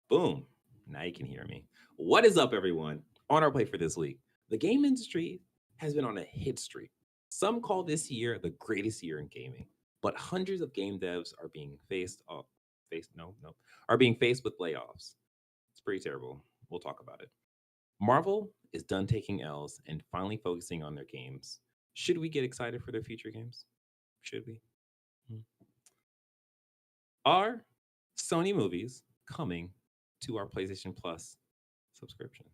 Boom. Now you can hear me. What is up, everyone? On our plate for this week, the game industry has been on a hit streak. Some call this year the greatest year in gaming, but hundreds of game devs are being are being faced with layoffs. It's pretty terrible. We'll talk about it. Marvel is done taking L's and finally focusing on their games. Should we get excited for their future games? Should we? Hmm. Are Sony movies coming to our PlayStation Plus subscription?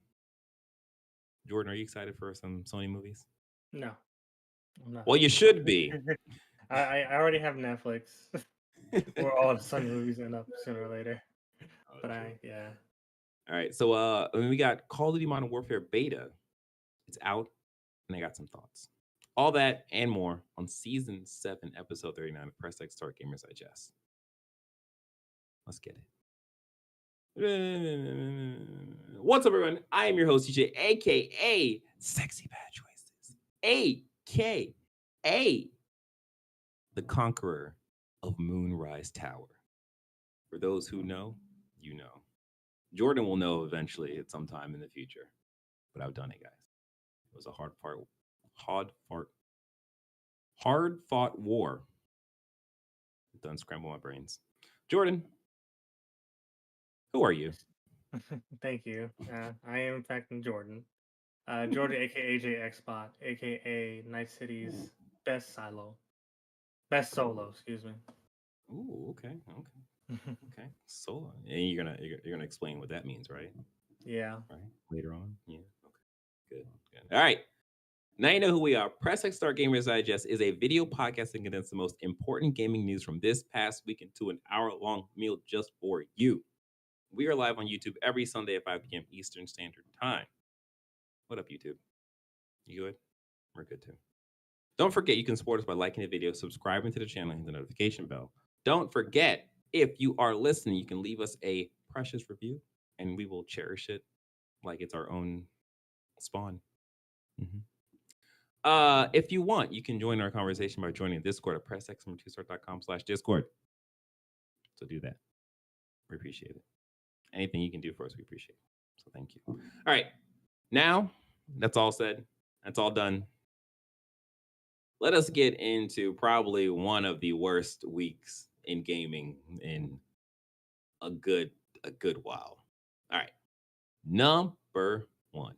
Jordan, are you excited for some Sony movies? No, I'm not. Well, you should be. I already have Netflix, where all the Sony movies end up sooner or later. Oh, But true. yeah. All right. So we got Call of Duty Modern Warfare beta. It's out, and I got some thoughts. All that and more on season 7, episode 39 of Press X Start Gamers Digest. Let's get it. What's up, everyone? I am your host, TJ, aka Sexy Bad Choices, aka the Conqueror of Moonrise Tower. For those who know, you know. Jordan will know eventually at some time in the future. But I've done it, guys. It was a hard fought war. Done scramble my brains. Jordan, who are you? Thank you. I am in fact Jordan. Jordan, aka JXBot, aka Night City's best solo. Excuse me. Ooh, okay, okay. Solo. And you're gonna explain what that means, right? Yeah. Right. Later on. Yeah. Okay. Good. All right. Now you know who we are. Press X Start Gamers Digest is a video podcast that condenses the most important gaming news from this past week into an hour-long meal just for you. We are live on YouTube every Sunday at 5 p.m. Eastern Standard Time. What up, YouTube? You good? We're good too. Don't forget you can support us by liking the video, subscribing to the channel, and the notification bell. Don't forget, if you are listening, you can leave us a precious review, and we will cherish it like it's our own spawn. Mm-hmm. If you want, you can join our conversation by joining Discord at pressx2start.com/Discord. So do that. We appreciate it. Anything you can do for us, we appreciate it. So thank you. All right. Now, that's all said. That's all done. Let us get into probably one of the worst weeks in gaming in a good while. All right. Number 1.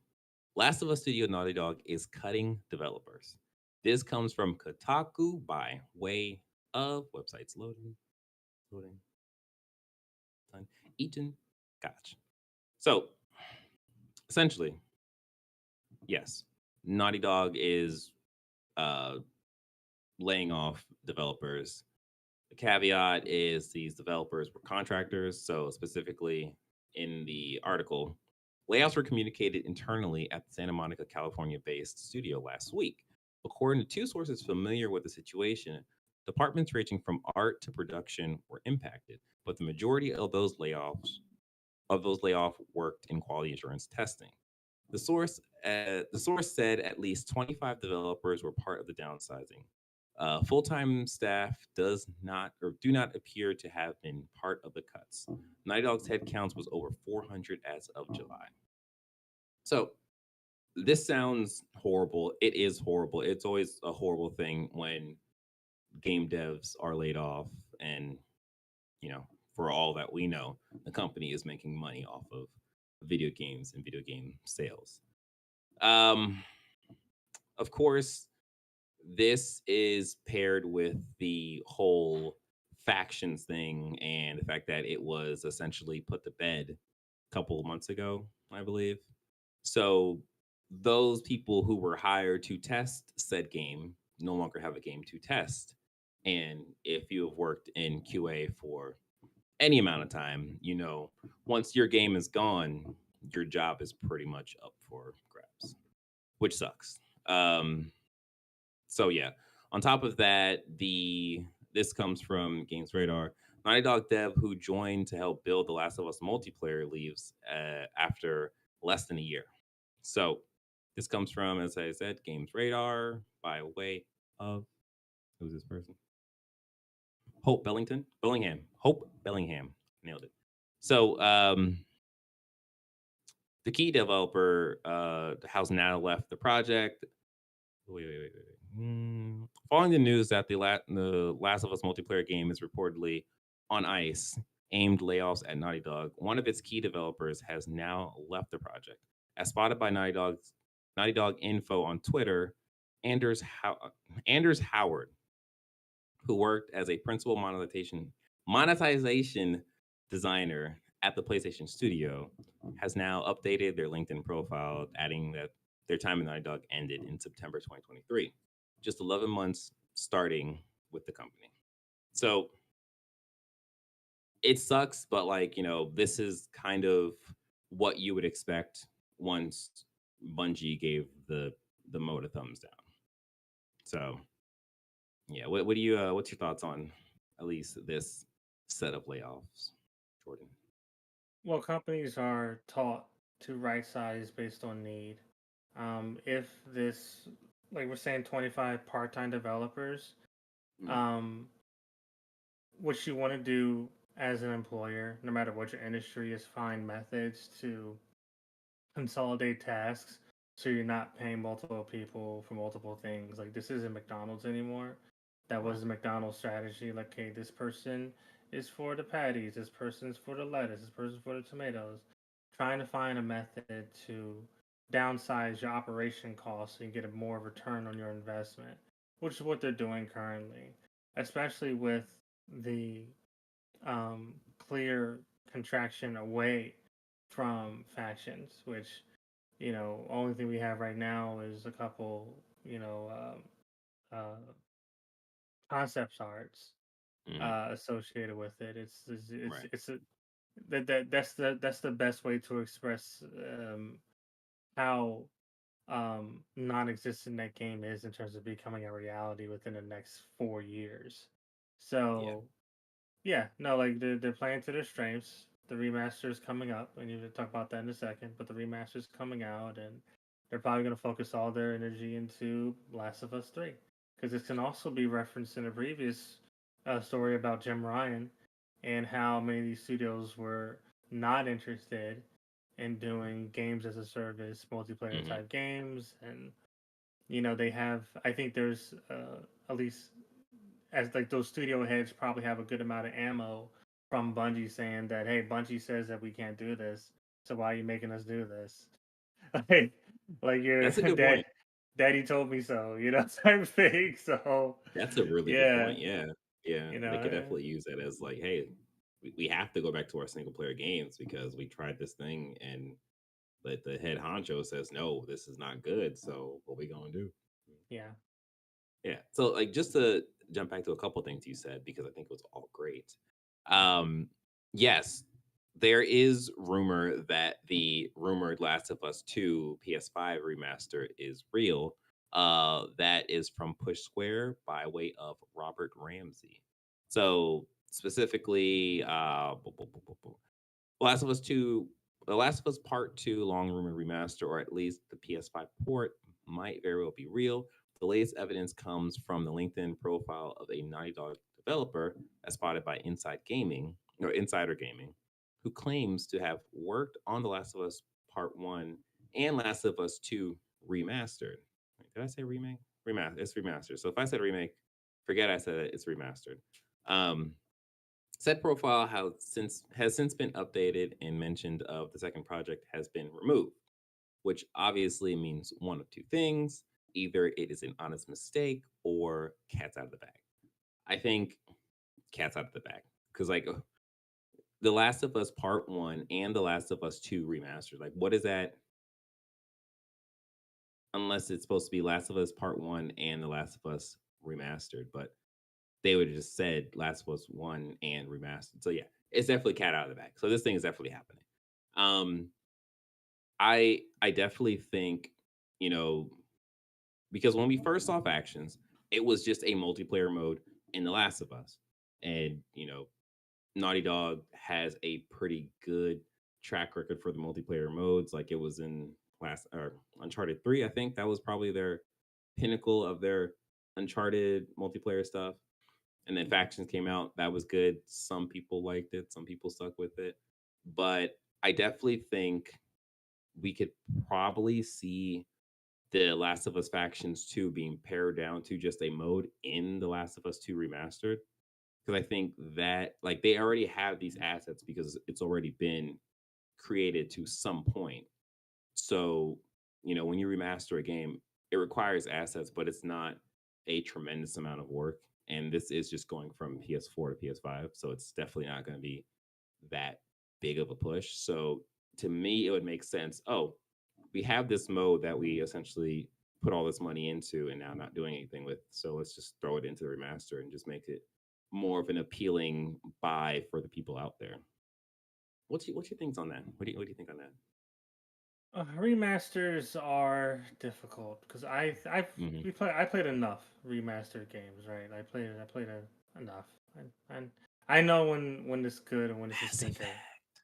Last of Us Studio Naughty Dog is cutting developers. This comes from Kotaku by way of websites loading. Done. Eaton. Gotcha. So essentially, yes, Naughty Dog is uh, laying off developers. The caveat is these developers were contractors. So specifically in the article, layoffs were communicated internally at the Santa Monica, California-based studio last week. According to 2 sources familiar with the situation, departments ranging from art to production were impacted, but the majority of those layoffs worked in quality assurance testing. The source said at least 25 developers were part of the downsizing. Full-time staff do not appear to have been part of the cuts. Naughty Dog's headcount was over 400 as of July. So this sounds horrible. It is horrible. It's always a horrible thing when game devs are laid off, and for all that we know, the company is making money off of video games and video game sales. Um, of course, this is paired with the whole factions thing and the fact that it was essentially put to bed a couple of months ago, I believe. So those people who were hired to test said game no longer have a game to test. And if you have worked in QA for any amount of time, once your game is gone, your job is pretty much up for grabs, which sucks. So yeah. On top of that, this comes from Gamesradar. Naughty Dog dev who joined to help build The Last of Us multiplayer leaves after less than a year. So this comes from, as I said, Gamesradar by way of who's this person? Hope Bellingham. Nailed it. So the key developer has now left the project. Wait. Following the news that the Last of Us multiplayer game is reportedly on ice, aimed layoffs at Naughty Dog, one of its key developers has now left the project. As spotted by Naughty Dog info on Twitter, Anders Howard, who worked as a principal monetization designer at the PlayStation Studio, has now updated their LinkedIn profile, adding that their time in Naughty Dog ended in September 2023, just 11 months starting with the company. So it sucks, but like, this is kind of what you would expect once Bungie gave the mode a thumbs down. So yeah, what do you what's your thoughts on at least this set of layoffs, Jordan? Well, companies are taught to right size based on need. If this, like we're saying, 25 part-time developers, Mm, um, what you want to do as an employer, no matter what your industry, is find methods to consolidate tasks so you're not paying multiple people for multiple things. Like this isn't McDonald's anymore. That right. was the McDonald's strategy. Like, hey, this person is for the patties, this person's for the lettuce, this person's for the tomatoes. Trying to find a method to downsize your operation costs so you get a more return on your investment, which is what they're doing currently, especially with the clear contraction away from factions, which only thing we have right now is a couple, uh, concept arts Hmm. associated with it. Right. It's a that's the best way to express how non-existent that game is in terms of becoming a reality within the next 4 years. Yeah. So yeah, no, like they're playing to their strengths. The remaster is coming up, and you can talk about that in a second. But the remaster is coming out, and they're probably going to focus all their energy into Last of Us 3, because this can also be referenced in a previous story about Jim Ryan and how many of these studios were not interested in doing games as a service, multiplayer Hmm. type games, and they have. I think there's at least as like those studio heads probably have a good amount of ammo from Bungie saying that, hey, Bungie says that we can't do this, so why are you making us do this? like, like your That's a good point. daddy told me so, type thing. So That's a really good yeah, point. Yeah. Yeah. you They could know, definitely use that as like, hey, we have to go back to our single player games because we tried this thing and the head honcho says no, this is not good. So what we gonna do? yeah. Yeah. So like just to jump back to a couple things you said because I think it was all great. Um yes, there is rumor that the rumored Last of Us 2 PS5 remaster is real. That is from Push Square by way of Robert Ramsey. So specifically Last of Us 2, The Last of Us Part 2 long rumored remaster, or at least the PS5 port, might very well be real. The latest evidence comes from the LinkedIn profile of a Naughty Dog developer, as spotted by Insider Gaming, who claims to have worked on The Last of Us Part 1 and Last of Us 2 remastered. Did I say remake? Remaster. It's remastered. So if I said remake, forget I said it, it's remastered. Um, Said profile has since been updated and mentioned of the second project has been removed, which obviously means one of two things. Either it is an honest mistake or cat's out of the bag. I think cat's out of the bag because like The Last of Us Part 1 and The Last of Us 2 remastered, like what is that unless it's supposed to be Last of Us Part 1 and The Last of Us remastered, but they would have just said Last of Us 1 and remastered. So yeah, it's definitely cat out of the bag. So this thing is definitely happening. Um, I definitely think, you know, because when we first saw factions, it was just a multiplayer mode in The Last of Us. And, Naughty Dog has a pretty good track record for the multiplayer modes. Like it was in last or Uncharted 3, I think that was probably their pinnacle of their Uncharted multiplayer stuff. And then factions came out. That was good. Some people liked it. Some people stuck with it. but I definitely think we could probably see the Last of Us Factions 2 being pared down to just a mode in the Last of Us 2 remastered. Because I think that like they already have these assets because it's already been created to some point. So, when you remaster a game, it requires assets, but it's not a tremendous amount of work. And this is just going from PS4 to PS5. So it's definitely not going to be that big of a push. So to me, it would make sense. Oh, we have this mode that we essentially put all this money into and now not doing anything with. So let's just throw it into the remaster and just make it more of an appealing buy for the people out there. What's your things on that? What do you think on that? Remasters are difficult because Hmm. I played enough remastered games, right? Enough, and I know when it's good and when it's a Mass stinker. Effect.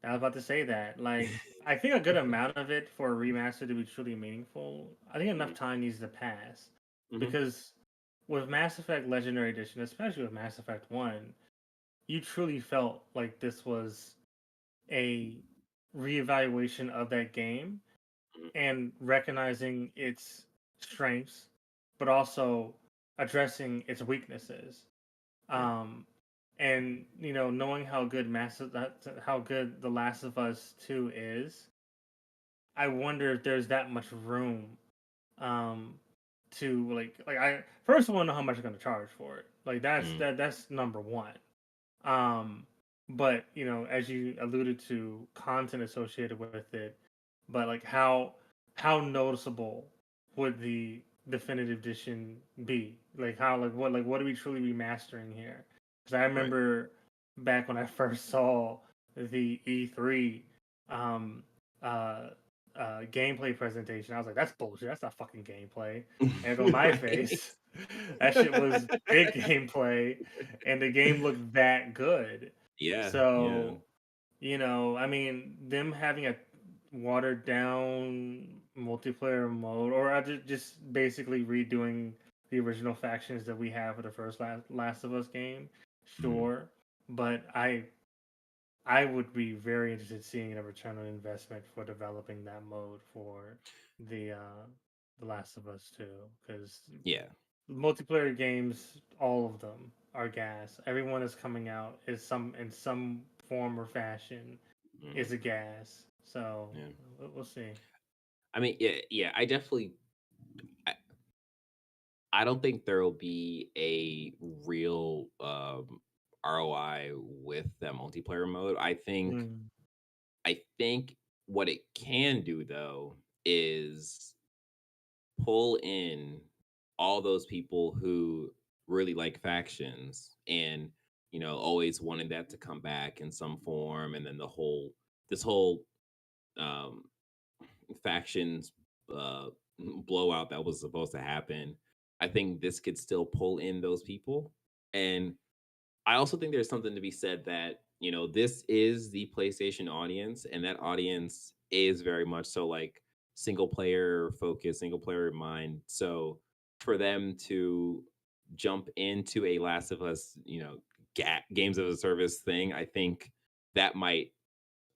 I was about to say that. Like, I think a good amount of it for a remaster to be truly meaningful, I think enough time needs to pass. Hmm. Because with Mass Effect Legendary Edition, especially with Mass Effect 1, you truly felt like this was a reevaluation of that game and recognizing its strengths, but also addressing its weaknesses. Right. Um, and knowing how good The Last of Us 2 is, I wonder if there's that much room um to I first want to know how much I'm gonna charge for it. Like Mm. that's number one. Um but as you alluded to, content associated with it, but like how noticeable would the definitive edition be? Like how what are we truly remastering here? Because I Right. remember back when I first saw the E3 um uh gameplay presentation, I was like, that's bullshit. That's not fucking gameplay. And go my Right. face. That shit was big gameplay, and the game looked that good. Yeah. Yeah. So, I mean, them having a watered down multiplayer mode, or just basically redoing the original factions that we have for the first Last of Us game, Mhm. sure. But I would be very interested in seeing a return on investment for developing that mode for the Last of Us 2, because Yeah. multiplayer games, all of them are gas. Everyone is coming out is some in some form or fashion Mhm. is a gas. So Yeah. we'll see. I mean, yeah, yeah. I, I don't think there will be a real ROI with that multiplayer mode. Mm. I think what it can do though is pull in all those people who really like factions and always wanted that to come back in some form, and then this whole um factions uh blowout that was supposed to happen. I think this could still pull in those people. And I also think there's something to be said that, this is the PlayStation audience, and that audience is very much so like single player focus, single player in mind. So for them to jump into a Last of Us, games as a service thing, that might,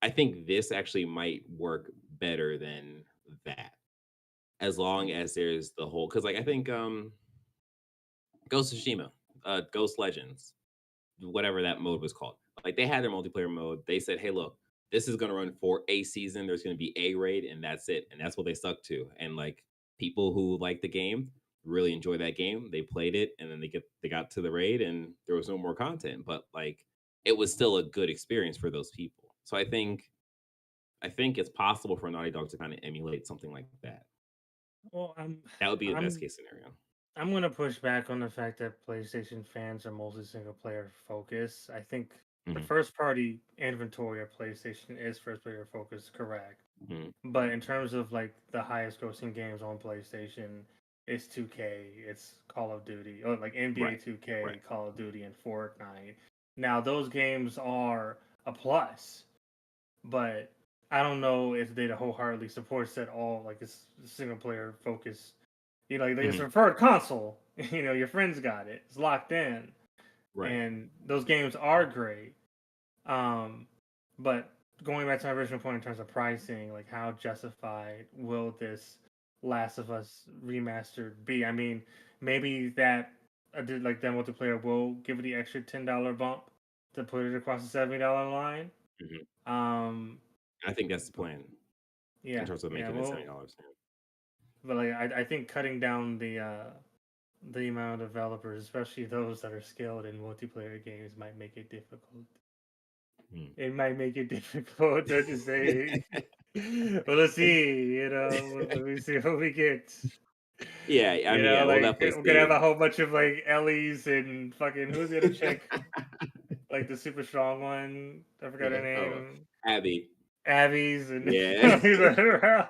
I think this actually might work better than that, as long as there's the whole, because like I think Ghost of Tsushima, Ghost Legends, whatever that mode was called. Like they had their multiplayer mode. They said, "Hey, look, this is going to run for a season. There's going to be a raid, and that's it." And that's what they stuck to. And like people who like the game really enjoy that game. They played it, and then they got to the raid, and there was no more content. But like it was still a good experience for those people. So I think it's possible for Naughty Dog to kind of emulate something like that. Well, That would be the best I'm case scenario. I'm gonna push back on the fact that PlayStation fans are mostly single player focused. I think the Hmm. first party inventory of PlayStation is first player focused, correct? Hmm. But in terms of like the highest grossing games on PlayStation, it's 2K, it's Call of Duty, or like NBA Right. 2K, Right. Call of Duty, and Fortnite. Now those games are a plus, but I don't know if they wholeheartedly supports that all like it's single player focus. Like it's Hmm. a preferred console. Your friends got it. It's locked in, Right. and those games are great. Um, but going back to my original point in terms of pricing, like how justified will this Last of Us remastered be? I mean, maybe that like that multiplayer will give it the extra $10 bump to put it across the $70 line. Mhm. Um, I think that's the plan in yeah, terms of yeah. making it Well, $70. but like I think cutting down the amount of developers, especially those that are skilled in multiplayer games, might make it difficult. Hmm. It might make it difficult to say. Well, let's see. Let me see what we get. Yeah, I mean, yeah, we'll Like definitely we're gonna have see. a whole bunch of like Ellies and fucking who's the other chick? Like the super strong one. I forgot her Yeah. Oh, name. Abby. Abby's and Yeah.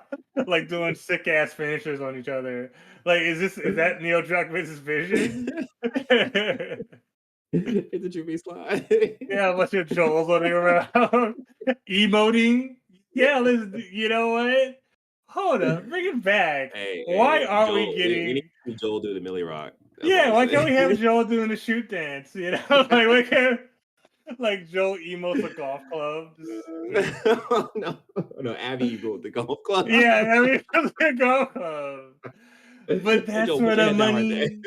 like doing sick ass finishers on each other. Like, is that Neil Druckmann's vision? It's a true slide. Yeah, a bunch of Joels running around, emoting. Yeah, let's. You know what? Hold up, bring it back. Why Hey, aren't we Joel. We need getting? to see Joel do the Millie Rock. That's all Yeah, I'm why can't saying. we have Joel doing the shoot dance? You know, like why can't like Joel emotes a golf club? No, no, Abby built the golf club. Yeah, I mean, it's a golf club. But Hey, that's Joel, where put your the head down right there. money.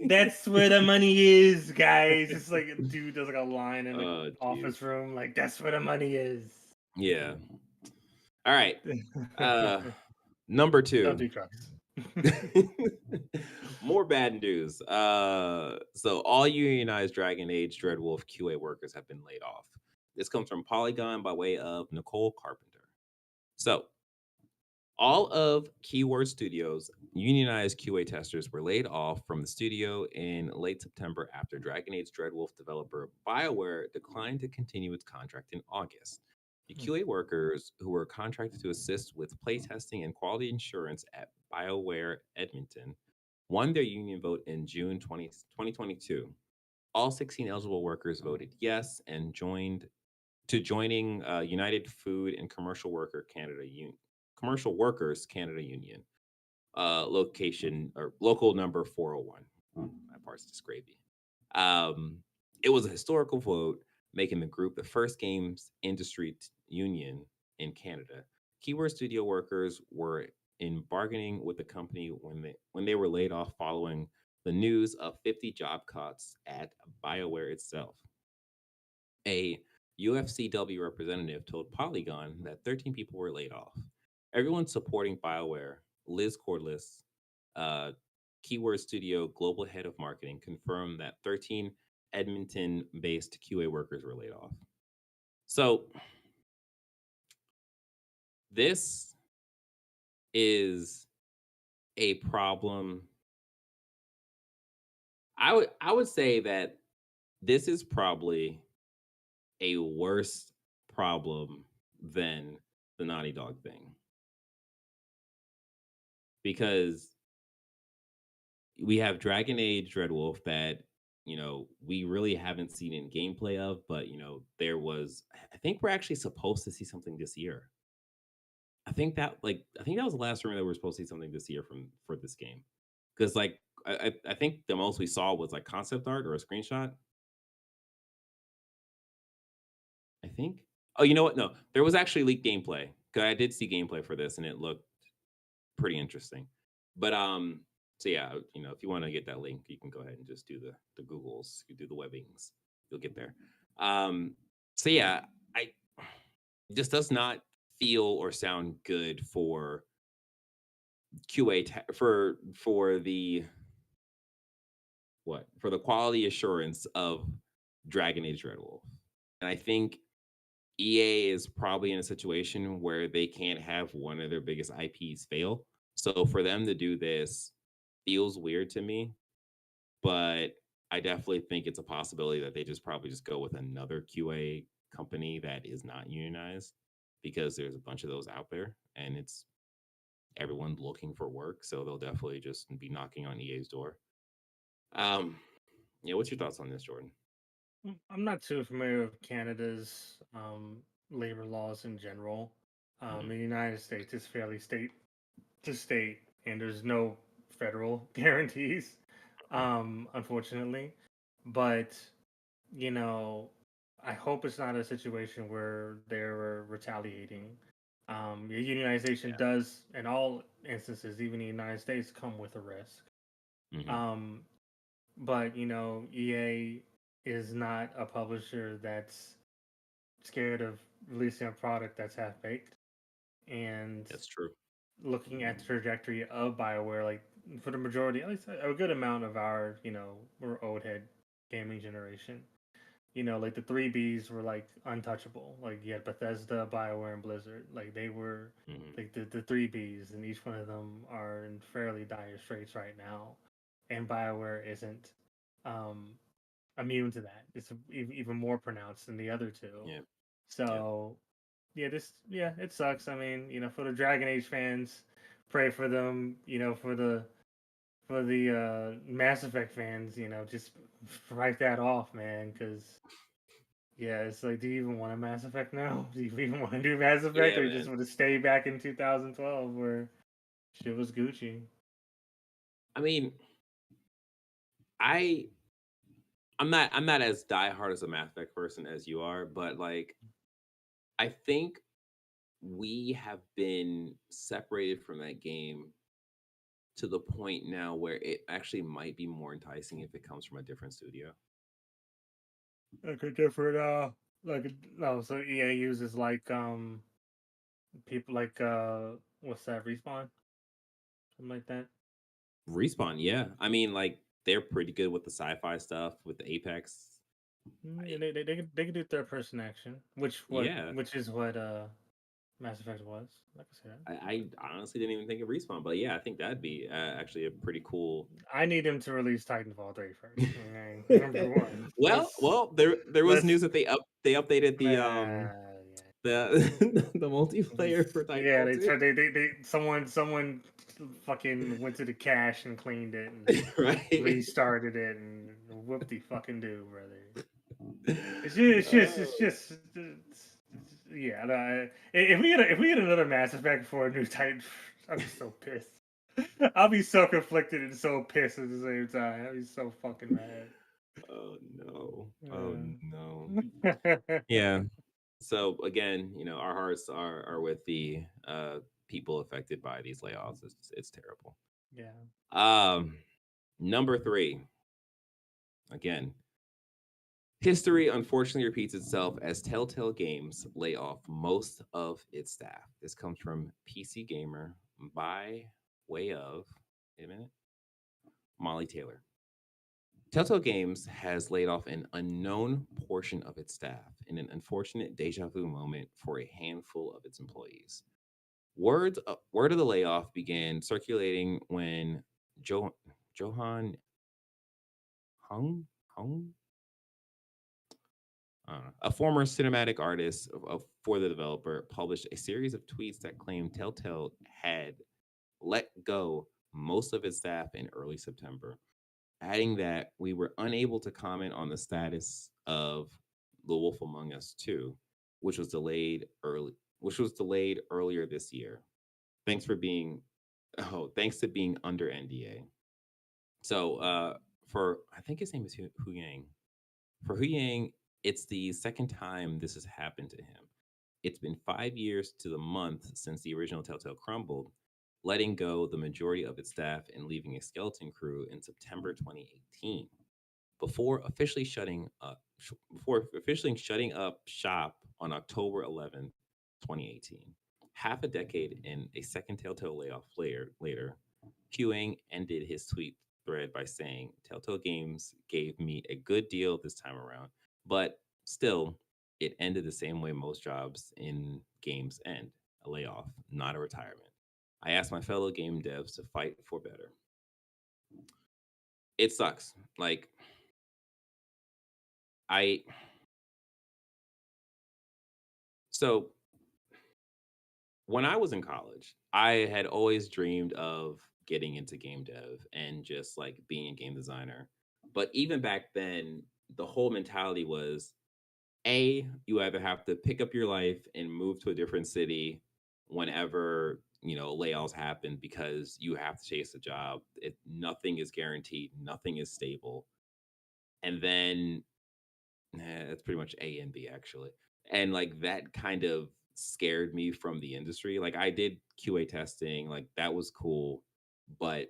That's where the money is, guys. It's like a dude does like a line in the Oh, jeez. office room. Like that's where the money is. Yeah. All right. Number Don't 2. do drugs. More bad news. So all unionized Dragon Age Dreadwolf QA workers have been laid off. This comes from Polygon by way of Nicole Carpenter. So all of Keyword Studios' unionized QA testers were laid off from the studio in late September after Dragon Age Dreadwolf developer BioWare declined to continue its contract in August. The QA workers who were contracted to assist with playtesting and quality assurance at BioWare Edmonton won their union vote in June 2022. All 16 eligible workers voted yes and joining United Food and Commercial Workers Canada Union, location or local number 401. My part's just gravy. Um, it was a historical vote, making the group the first games industry union in Canada. Keyword Studio workers were in bargaining with the company when they were laid off following the news of 50 job cuts at BioWare itself. A UFCW representative told Polygon that 13 people were laid off. Everyone supporting BioWare, Liz Cordless, uh, Keyword Studio global head of marketing, confirmed that 13 Edmonton based QA workers were laid off. So, this is a problem. I would say that this is probably a worse problem than the Naughty Dog thing, because we have Dragon Age Dreadwolf that we really haven't seen in gameplay of, but there was. I think we're actually supposed to see something this year. I think that was the last rumor that we are supposed to see something this year for this game, because I think the most we saw was like concept art or a screenshot. I think. Oh, you know what? No, there was actually leaked gameplay, because I did see gameplay for this and it looked pretty interesting. But so yeah, if you want to get that link, you can go ahead and just do the Googles, you do the webbings, you'll get there. Um, so yeah, I this does not feel or sound good for for the for the quality assurance of Dragon Age Dreadwolf. And I think EA is probably in a situation where they can't have one of their biggest IPs fail. So for them to do this feels weird to me, but I definitely think it's a possibility that they just probably just go with another QA company that is not unionized, because there's a bunch of those out there and it's everyone looking for work. So they'll definitely just be knocking on EA's door. Um, yeah, what's your thoughts on this, Jordan? I'm not too familiar with Canada's labor laws in general. Mhm. In the United States, it's fairly state to state, and there's no federal guarantees, unfortunately. But you know, I hope it's not a situation where they're retaliating. Unionization Yeah. does, in all instances, even in the United States, come with a risk. Hmm. Um, but EA is not a publisher that's scared of releasing a product that's half baked. And That's true. looking at the trajectory of Bioware, like for the majority, at least a good amount of our, we're old head gaming generation. Like the three Bs were like untouchable. Like you had Bethesda, Bioware, and Blizzard. Like they were Hmm. like the three Bs, and each one of them are in fairly dire straits right now. And Bioware isn't um, immune to that. It's even more pronounced than the other two. Yeah. Yeah. So it sucks. I mean, for the Dragon Age fans, pray for them. For the Mass Effect fans, just write that off, man, because yeah, it's like, do you even want a Mass Effect now? Do you even want to do Mass Effect, Yeah, or you just man. want to stay back in 2012 where shit was Gucci? I mean, I I'm not as diehard as a Mass Effect person as you are, but like I think we have been separated from that game to the point now where it actually might be more enticing if it comes from a different studio. Like a different, no, so EA uses like people like what's that, Respawn, something like that. Respawn, yeah. I mean, like they're pretty good with the sci-fi stuff, with the Apex. Yeah, they could do third person action, Yeah, which is what Mass Effect was. Like I said, I honestly didn't even think of Respawn, but yeah, I think that'd be actually a pretty cool. I need him to release Titanfall 3 first. Okay, number one. well, Let's well, there was let's news that they updated yeah. the multiplayer for Yeah, Titanfall they 2, tried. They someone fucking went to the cache and cleaned it and right? restarted it and whoop de fucking do, brother. It's Oh, just yeah. No, if we get another Mass Effect for a new Titan, I'll be so pissed. I'll be so conflicted and so pissed at the same time. I'll be so fucking mad. oh no, oh no. Yeah. Yeah. So again, our hearts are with the people affected by these layoffs. It's terrible. Yeah. Um, number three, again, history unfortunately repeats itself as Telltale Games lay off most of its staff. This comes from PC Gamer by way of, wait a minute, Molly Taylor. Telltale Games has laid off an unknown portion of its staff in an unfortunate deja vu moment for a handful of its employees. Word of the layoff began circulating when Johan Hung, a former cinematic artist for the developer, published a series of tweets that claimed Telltale had let go most of its staff in early September, adding that we were unable to comment on the status of The Wolf Among Us 2, which was delayed early, which was delayed earlier this year. Thanks for being thanks to being under NDA. So for I think his name is Hu Yang. For Hu Yang, it's the second time this has happened to him. It's been 5 years to the month since the original Telltale crumbled, letting go the majority of its staff and leaving a skeleton crew in September 2018. Before officially shutting up shop on October 11th, 2018. Half a decade and a second Telltale layoff later, Qing ended his tweet thread by saying, Telltale Games gave me a good deal this time around, but still, it ended the same way most jobs in games end, a layoff, not a retirement. I asked my fellow game devs to fight for better. It sucks. Like, I so when I was in college, I had always dreamed of getting into game dev and just like being a game designer. But even back then, the whole mentality was you either have to pick up your life and move to a different city whenever, layoffs happen because you have to chase a job. Nothing is guaranteed, nothing is stable. And then It's pretty much A and B actually. And like that kind of scared me from the industry. Like I did QA testing, like that was cool, but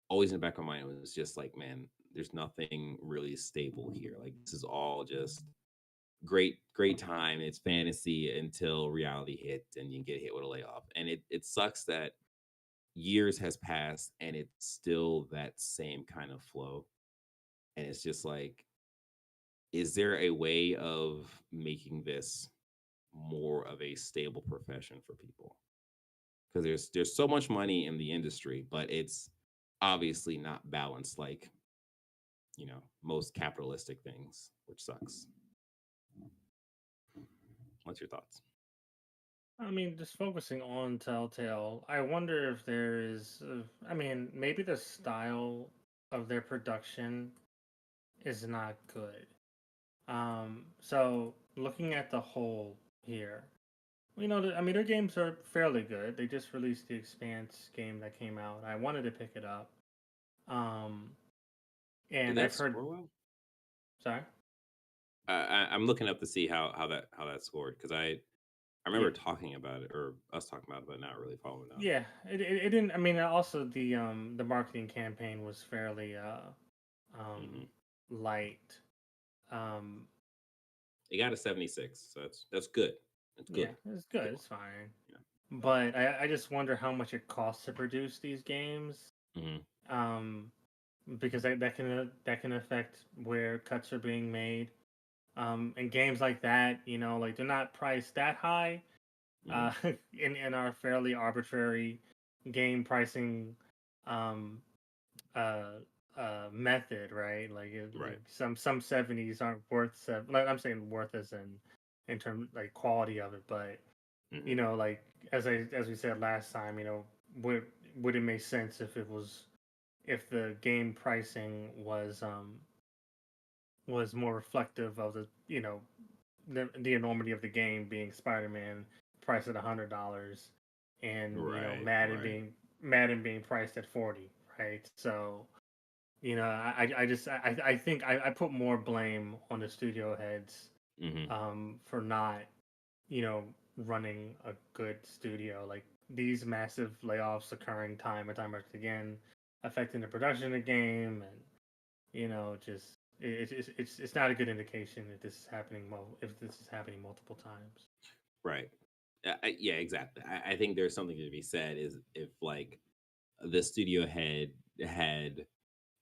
always in the back of my mind was just like, man, there's nothing really stable here. Like this is all just great time. It's fantasy until reality hit and you get hit with a layoff. And it sucks that years has passed and it's still that same kind of flow. And it's just like, is there a way of making this more of a stable profession for people? Because there's so much money in the industry, but it's obviously not balanced like most capitalistic things, which sucks. What's your thoughts? I mean, just focusing on Telltale, I wonder if there is. I mean, maybe the style of their production is not good. So looking at the whole here, I mean, their games are fairly good. They just released the Expanse game that came out. I wanted to pick it up. Um, Did and that I've heard. score well? Sorry. I'm looking up to see how that scored because I Yeah. remember talking about it or us talking about it, but not really following up. Yeah. It didn't. I mean, also the marketing campaign was fairly Hmm. light. Um, It got a 76, so that's good. It's yeah, good. it's good. Cool. It's fine. Yeah. But I just wonder how much it costs to produce these games. Hmm. Um, because that can affect where cuts are being made. And games like that, like they're not priced that high. Hmm. In our fairly arbitrary game pricing um method, right? Like, Right. some 70s aren't worth like I'm saying worth as in terms like quality of it, but Hmm. like as we said last time, would would it make sense if the game pricing was more reflective of the enormity of the game being Spider-Man priced at $100, and Right. Right. Madden being priced at 40, right? So I just I think I put more blame on the studio heads Hmm. for not you know running a good studio. Like, these massive layoffs occurring time and time again, affecting the production of the game, and just it's not a good indication if this is happening multiple times. Right. Yeah, exactly. I think there's something to be said is if like the studio head had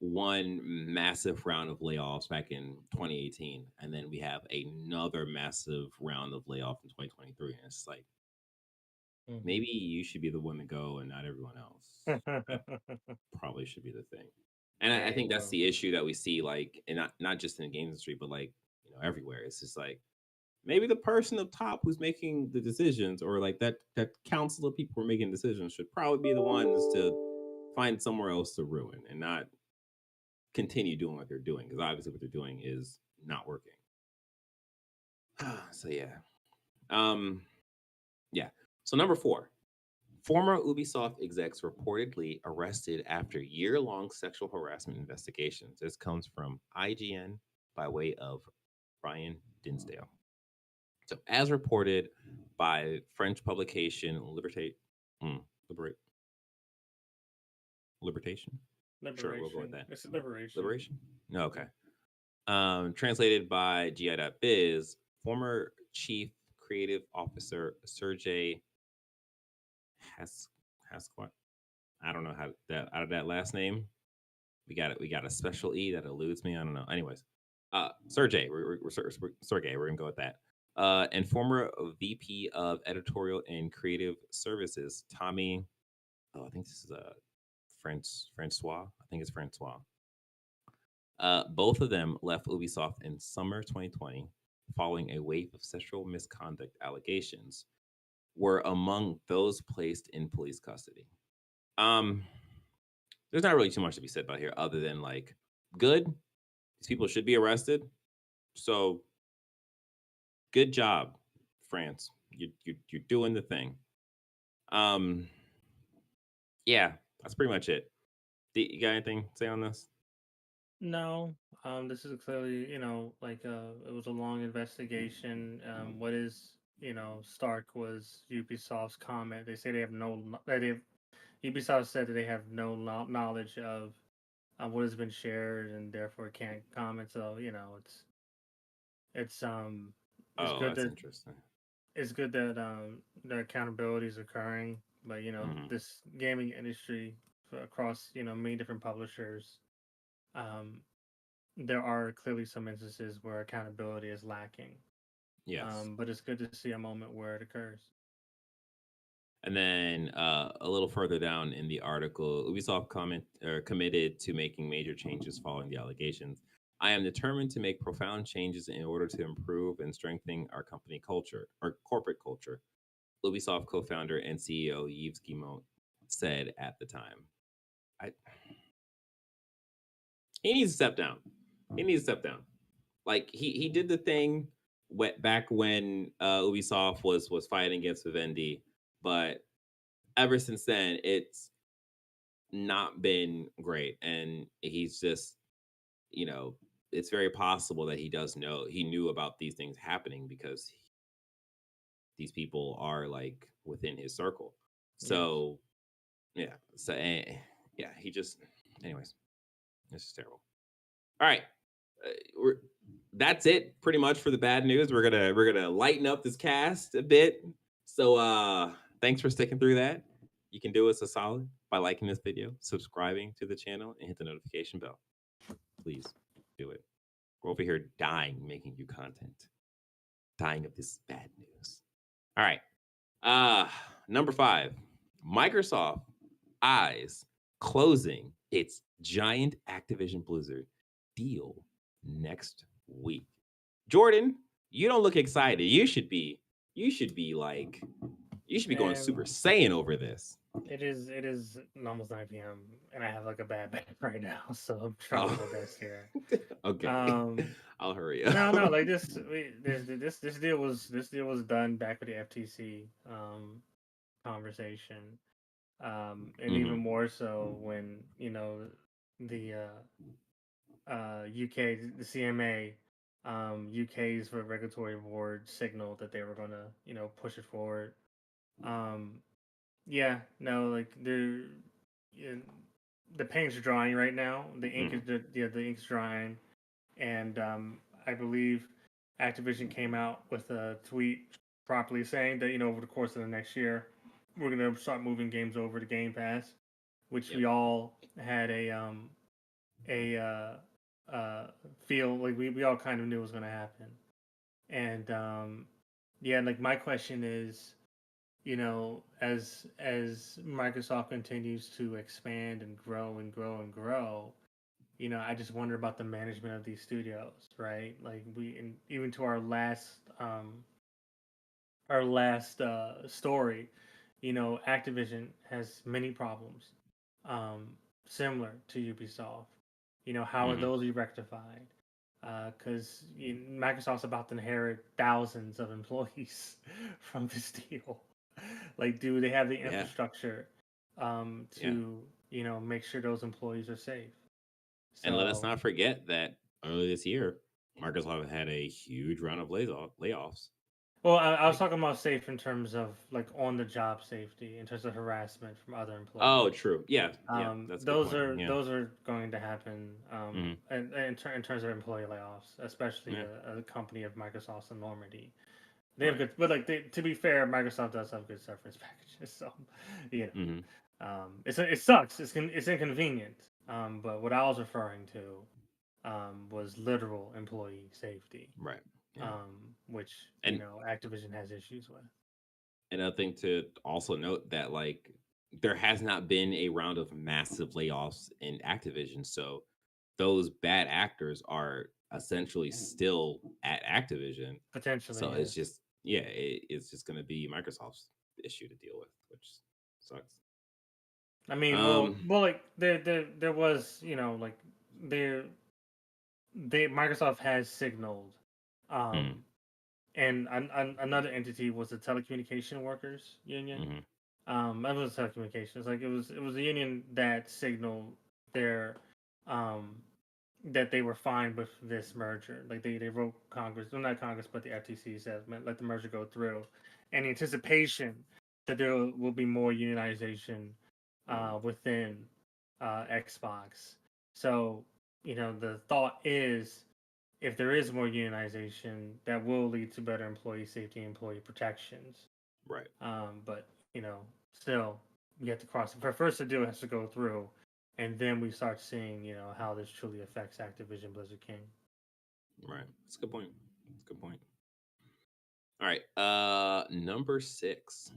one massive round of layoffs back in 2018, and then we have another massive round of layoff in 2023, and it's like maybe you should be the one to go and not everyone else. That probably should be the thing. And I Hey, think that's well, the issue that we see, like, and not just in the games industry, but like everywhere. It's just like maybe the person up top who's making the decisions, or like that council of people who are making decisions, should probably be the ones to find somewhere else to ruin and not continue doing what they're doing, because obviously what they're doing is not working. So yeah. Um yeah. So number 4. Former Ubisoft execs reportedly arrested after year-long sexual harassment investigations. This comes from IGN by way of Brian Dinsdale. So, as reported by French publication Liberate, Libertation? Sure, we'll go with liberation. that. It's liberation. Liberation? No, okay. Translated by GI.biz, former chief creative officer Sergey Has Hasquat. I don't know how that out of that last name. We got it. We got a special E that eludes me. I don't know. Anyways, Sergey. We're Sergey. We're gonna go with that. And former VP of editorial and creative services, Tommy. Oh, I think this is Francois. I think it's Francois. Both of them left Ubisoft in summer 2020 following a wave of sexual misconduct allegations. Were among those placed in police custody. Um, there's not really too much to be said about here, other than like, good. These people should be arrested. So good job, France. You're doing the thing. Um, yeah, that's pretty much it. You got anything to say on this? No, this is clearly, like it was a long investigation. What is, Stark was Ubisoft's comment. They say they have Ubisoft said that they have no knowledge of what has been shared and therefore can't comment. So it's it's Oh, good that's that interesting. the accountability is occurring, but Hmm. this gaming industry across many different publishers, um, there are clearly some instances where accountability is lacking. Yes. But it's good to see a moment where it occurs. And then a little further down in the article, Ubisoft committed to making major changes following the allegations. I am determined to make profound changes in order to improve and strengthen our company culture, our corporate culture, Ubisoft co-founder and CEO Yves Guillemot said at the time. I, he needs to step down. He needs to step down. Like he did the thing back when Ubisoft was fighting against Vivendi, but ever since then it's not been great, and he's just you know it's very possible that he knew about these things happening because these people are like within his circle. Yes. So yeah, yeah, he just anyways, this is terrible. All right, we're that's it pretty much for the bad news. We're gonna lighten up this cast a bit. So thanks for sticking through that. You can do us a solid by liking this video, subscribing to the channel, and hit the notification bell. Please do it. We're over here dying making you content, dying of this bad news. All right. Number 5, Microsoft eyes closing its giant Activision Blizzard deal next week. Jordan, you don't look excited. You should be like you should be going And Super Saiyan over this. it is almost 9 p.m. and I have like a bad back right now, so I'm trying Oh, my best here. okay. Um, I'll hurry no, up. like this deal was done back with the FTC conversation, and even Hmm. more so when the UK, the CMA, UK's regulatory board signaled that they were going to, push it forward. Um, yeah, no, like yeah, the paint's drying right now. Hmm. The ink's drying, and I believe Activision came out with a tweet properly saying that over the course of the next year, we're going to start moving games over to Game Pass, which Yep. we all had a feel like we all kind of knew was going to happen. And yeah, like my question is, as Microsoft continues to expand and grow and grow and grow, I just wonder about the management of these studios, right? Like and even to our last story, Activision has many problems, um, similar to Ubisoft. How are Hmm. those be rectified? Because Microsoft's about to inherit thousands of employees from this deal. Like, do they have the Yeah. infrastructure Yeah. to make sure those employees are safe? And let us So, not forget that earlier this year, Microsoft had a huge round of layoffs. well, I was Like, talking about safe in terms of like on the job safety, in terms of harassment from other oh, employees. true. Yeah. Yeah. That's a good Those point. are Yeah. those are going to happen, Hmm. in terms of employee layoffs, especially Yeah. a company of Microsoft's enormity. They have Right. good, but like to be fair, Microsoft does have good severance packages. So, you Hmm. it sucks. It's inconvenient. But what I was referring to, was literal employee safety, Right. Yeah. which And Activision has issues with. another thing to also note that like there has not been a round of massive layoffs in Activision, so those bad actors are essentially still at Activision. Potentially, So it's yes. just it's just going to be Microsoft's issue to deal with, which sucks. I mean, well, Um. well, like there was, like there Microsoft has signaled, Mm, um, and another entity was the telecommunication workers union. hmm. That was telecommunications. Like it was a union that signaled their, um, that they were fine with this merger. Like they wrote Congress, well, not Congress, but the FTC says let the merger go through, and the anticipation that there will be more unionization within Xbox. So the thought is if there is more unionization, that will lead to better employee safety, employee protections. Right. But still, you have to cross. For first, the deal has to go through, and then we start seeing, how this truly affects Activision Blizzard King. Right. That's a good point. That's a good point. All right. Number 6.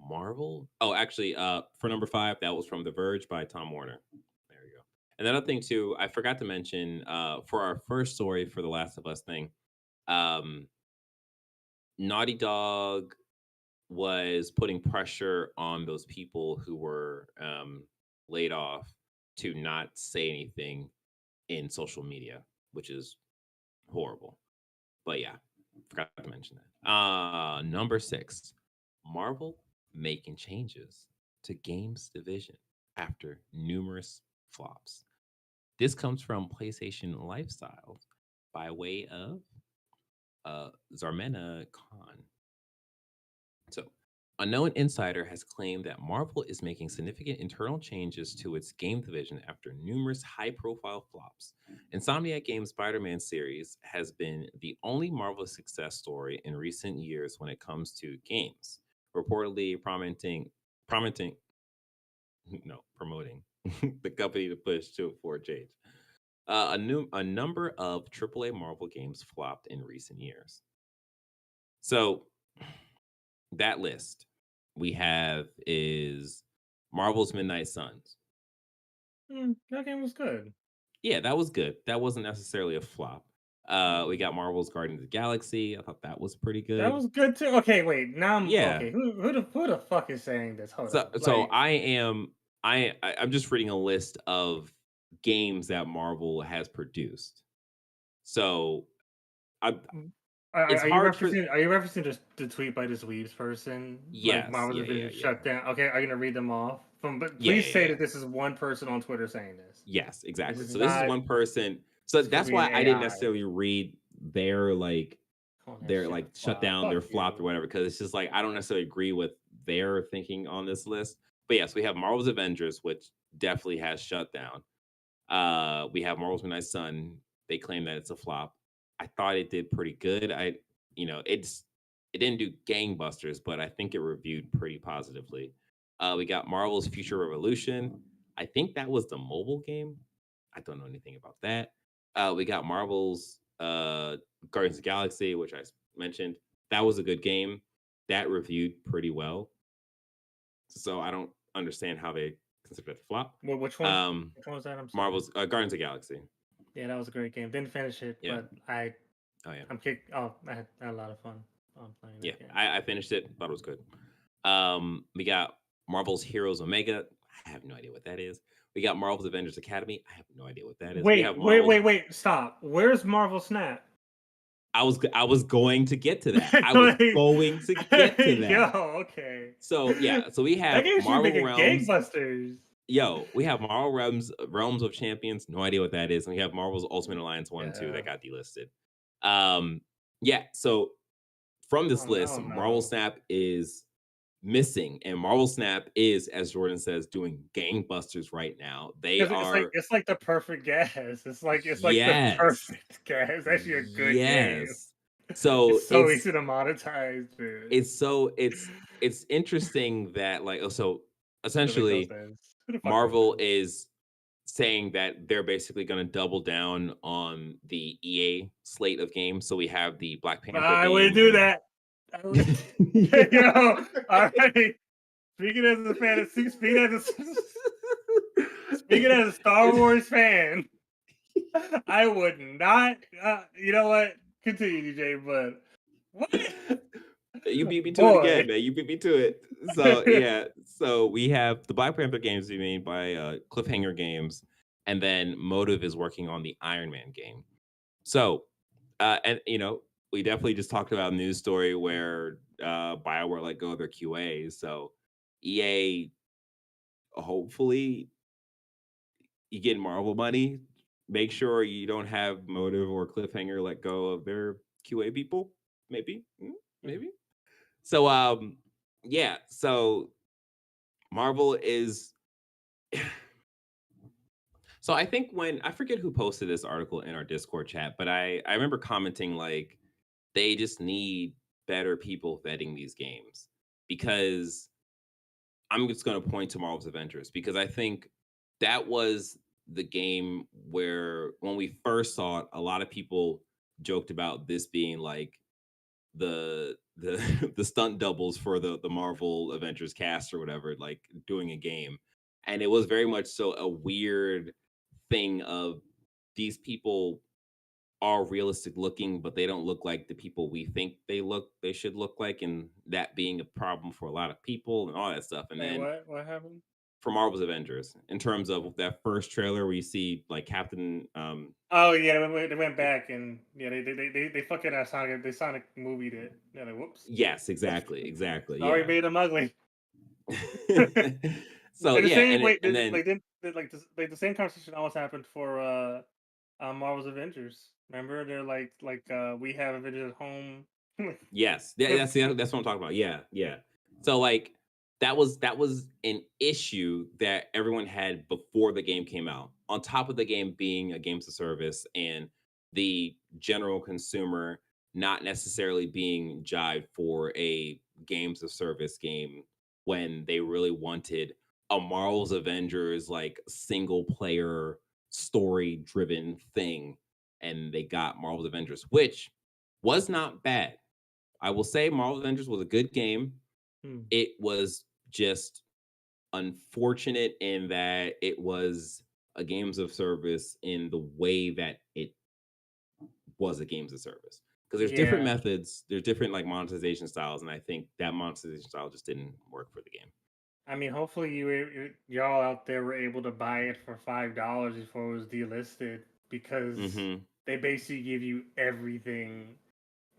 Marvel. Oh, actually, for number 5, that was from The Verge by Tom Warner. There you go. And another thing too, I forgot to mention, for our first story for the Last of Us thing, Naughty Dog was putting pressure on those people who were laid off to not say anything in social media, which is horrible. But yeah, forgot to mention that. Number 6, Marvel making changes to games division after numerous flops. This comes from PlayStation Lifestyles by way of Zarmena Khan. So, a known insider has claimed that Marvel is making significant internal changes to its game division after numerous high profile flops. Insomniac Games' Spider Man series has been the only Marvel success story in recent years when it comes to games, reportedly promoting no, promoting the company to push to for change. A number of AAA Marvel games flopped in recent years. So that list we have is Marvel's Midnight Suns. That game was good. Yeah, that was good. That wasn't necessarily a flop. We got Marvel's Guardians of the Galaxy. I thought that was pretty That good. was good too. Okay, wait. Now I'm Yeah. okay. Who the fuck is saying this? Hold So up. so Like, I'm just reading a list of games that Marvel has produced. So I it's are you hard for referencing just the tweet by this Weaves person? Like yes, Marvel's yeah, yeah, been yeah. shut down. Okay, are you gonna read them off? But Yeah, please yeah, say yeah. that this is one person on Twitter saying this. Yes, This exactly. is So this is not. one person. So This could that's be an why I didn't AI. necessarily read their Calling that their shit a shut flop. down, Fuck their flopped or you. whatever, because it's just like I don't necessarily agree with their thinking on this list. But yes, we have Marvel's Avengers, which definitely has shut down. We have Marvel's Midnight Sun. They claim that it's a flop. I thought it did pretty good. It didn't do gangbusters, but I think it reviewed pretty positively. We got Marvel's Future Revolution. I think that was the mobile game. I don't know anything about that. We got Marvel's Guardians of the Galaxy, which I mentioned. That was a good game. That reviewed pretty well. So I don't understand how they consider it a flop. Well, which one? Which one was that? I'm sorry. Marvel's Guardians of the Galaxy. Yeah, that was a great game. Didn't finish it, Yeah. but Oh yeah. I'm kicked. Oh, I had a lot of fun on playing Yeah. that game. I finished it. Thought it was good. We got Marvel's Heroes Omega. I have no idea what that is. We got Marvel's Avengers Academy. I have no idea what that is. We have Wait! Stop. Where's Marvel Snap? I was going to get to that. I was going to get to that. Yo, okay. So yeah, so we That have game should be Marvel making Realms. gangbusters. Yo, we have Marvel Realms of Champions. No idea what that is. And we have Marvel's Ultimate Alliance 1 and 2 that got delisted. Yeah, so from this list, Marvel Snap is missing, and Marvel Snap is, as Jordan says, doing gangbusters right now. They are it's like the perfect gas. It's like the perfect gas. It's actually a good game. So it's so easy to monetize, dude. It's interesting that so essentially Marvel is saying that they're basically going to double down on the EA slate of games. So we have the Black Panther game. I would do that. Yo, all right. Speaking as a fantasy, speaking as a Star Wars fan, I would not. You know what? Continue, DJ. But what? You beat me to it again, man. You beat me to it. So yeah. So we have the Black Panther games being made by Cliffhanger Games, and then Motive is working on the Iron Man game. So, and we definitely just talked about a news story where BioWare let go of their QA. So EA, hopefully, you get Marvel money make sure you don't have Motive or Cliffhanger let go of their QA people. Maybe, maybe. So, yeah. So Marvel is. So I think when I forget who posted this article in our Discord chat, but I remember commenting like they just need better people vetting these games because I'm just going to point to Marvel's Avengers because I think that was the game where when we first saw it, a lot of people joked about this being like the the stunt doubles for the Marvel Avengers cast or whatever, like doing a game. And it was very much so a weird thing of these people are realistic looking, but they don't look like the people we think they should look like, and that being a problem for a lot of people and all that stuff. And Wait, then what happened? for Marvel's Avengers, in terms of that first trailer where you see like Captain Oh yeah, they went back and yeah, they fucking Sonic movied it. Yeah, like whoops. yes, exactly, Sorry, yeah. made them ugly. So And the yeah, same wait, and then like the same conversation almost happened for Marvel's Avengers. Remember, they're we have Avengers at home. yes, that's what I'm talking about. Yeah, yeah. So like that was an issue that everyone had before the game came out. On top of the game being a games of service and the general consumer not necessarily being jived for a games of service game when they really wanted a Marvel's Avengers like single player story driven thing, and they got Marvel's Avengers, which was not bad. I will say Marvel Avengers was a good game. Hmm. It was just unfortunate in that it was a games of service in the way that it was a games of service. Because there's different Yeah, methods, there's different like monetization styles, and I think that monetization style just didn't work for the game. I mean, hopefully y'all out there were able to buy it for $5 before it was delisted because Mm-hmm. they basically give you everything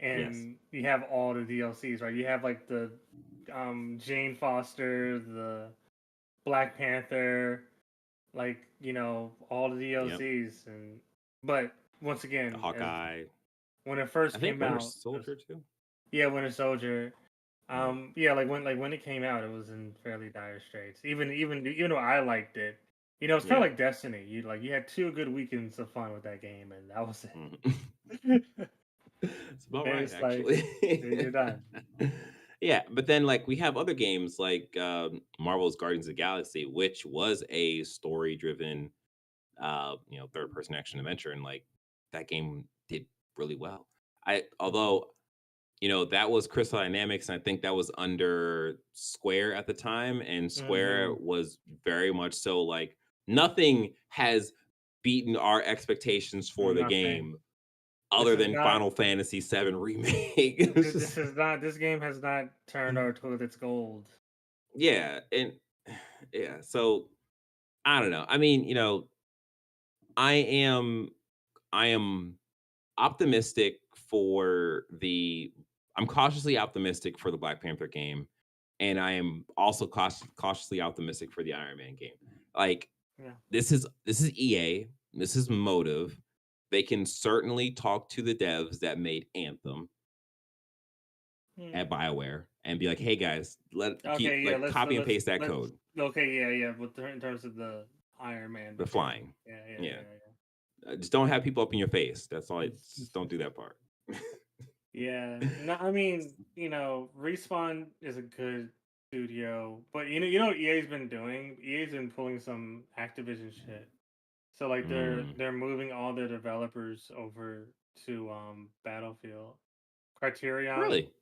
Yes. and you have all the DLCs, right? You have like the Jane Foster, the Black Panther, like all the Yep. DLCs, and but once The again, as Hawkeye. when it I first think came Winter out, Soldier too. yeah, Winter Soldier, Yeah. yeah, like when it came out, it was in fairly dire straits. Even though I liked it, it's kind Yeah. of like Destiny. You had 2 good weekends of fun with that game, and that was Mhm. it. It's about And right, it's like actually. you're done. Yeah, but then like we have other games like Marvel's Guardians of the Galaxy, which was a story-driven, third-person action adventure, and like that game did really well. Although that was Crystal Dynamics, and I think that was under Square at the time, and Square Mm-hmm. was very much so like nothing has beaten our expectations for the Nothing. game This other is than not. Final Fantasy VII Remake. It's This just is not. This game has not turned our toilets gold. yeah, and yeah. So I don't know. I mean, I am I am optimistic for the. I'm cautiously optimistic for the Black Panther game, and I am also cautiously optimistic for the Iron Man game. Like Yeah. this is EA. This is Motive. They can certainly talk to the devs that made Anthem Hmm. at BioWare and be like, "Hey guys, let keep Okay. Yeah. like copy and Let's paste that let's. code, Okay. Yeah. Yeah. In terms of the Iron Man the thing. flying." Yeah. Yeah. Yeah, Yeah. just don't have people up in your face. That's all. Just Yeah. don't do that part. Yeah. No, I mean, Respawn is a good studio, but you know what EA's been doing? EA's been pulling some Activision shit. So like they're Mm, they're moving all their developers over to Battlefield. Criterion, really?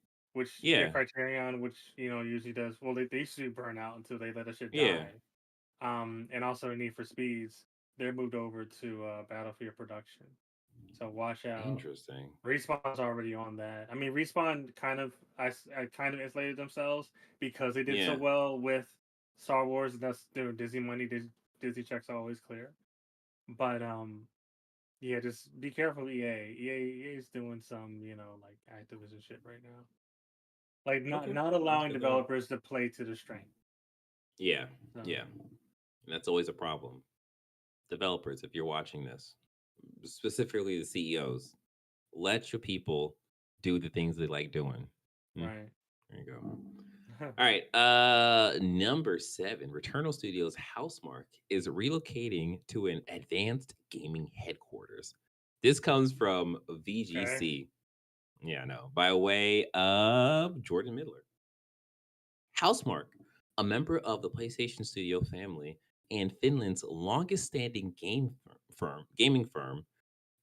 Yeah, Criterion, which usually does well. They used to do Burnout until they let that shit yeah. die. And also Need for Speeds, they're moved over to Battlefield production. So watch out. Interesting. Respawn's already on that. I mean, Respawn I kind of insulated themselves because they did so Yeah, well with Star Wars. That's their Disney money. Disney checks are always clear. But yeah, just be careful, EA. EA is doing some, like Activision shit right now. Like not okay. not That's allowing good to know. developers to play to the strength. Yeah, So yeah. And that's always a problem. Developers, if you're watching this. specifically the CEOs. Let your people do the things they like doing. Hmm, Right. there you go. All right. Number 7, Returnal Studios Housemark is relocating to an advanced gaming headquarters. This comes from Okay. VGC. Yeah, I know. By way of Jordan Middler. Housemark, a member of the PlayStation Studio family and Finland's longest-standing gaming firm,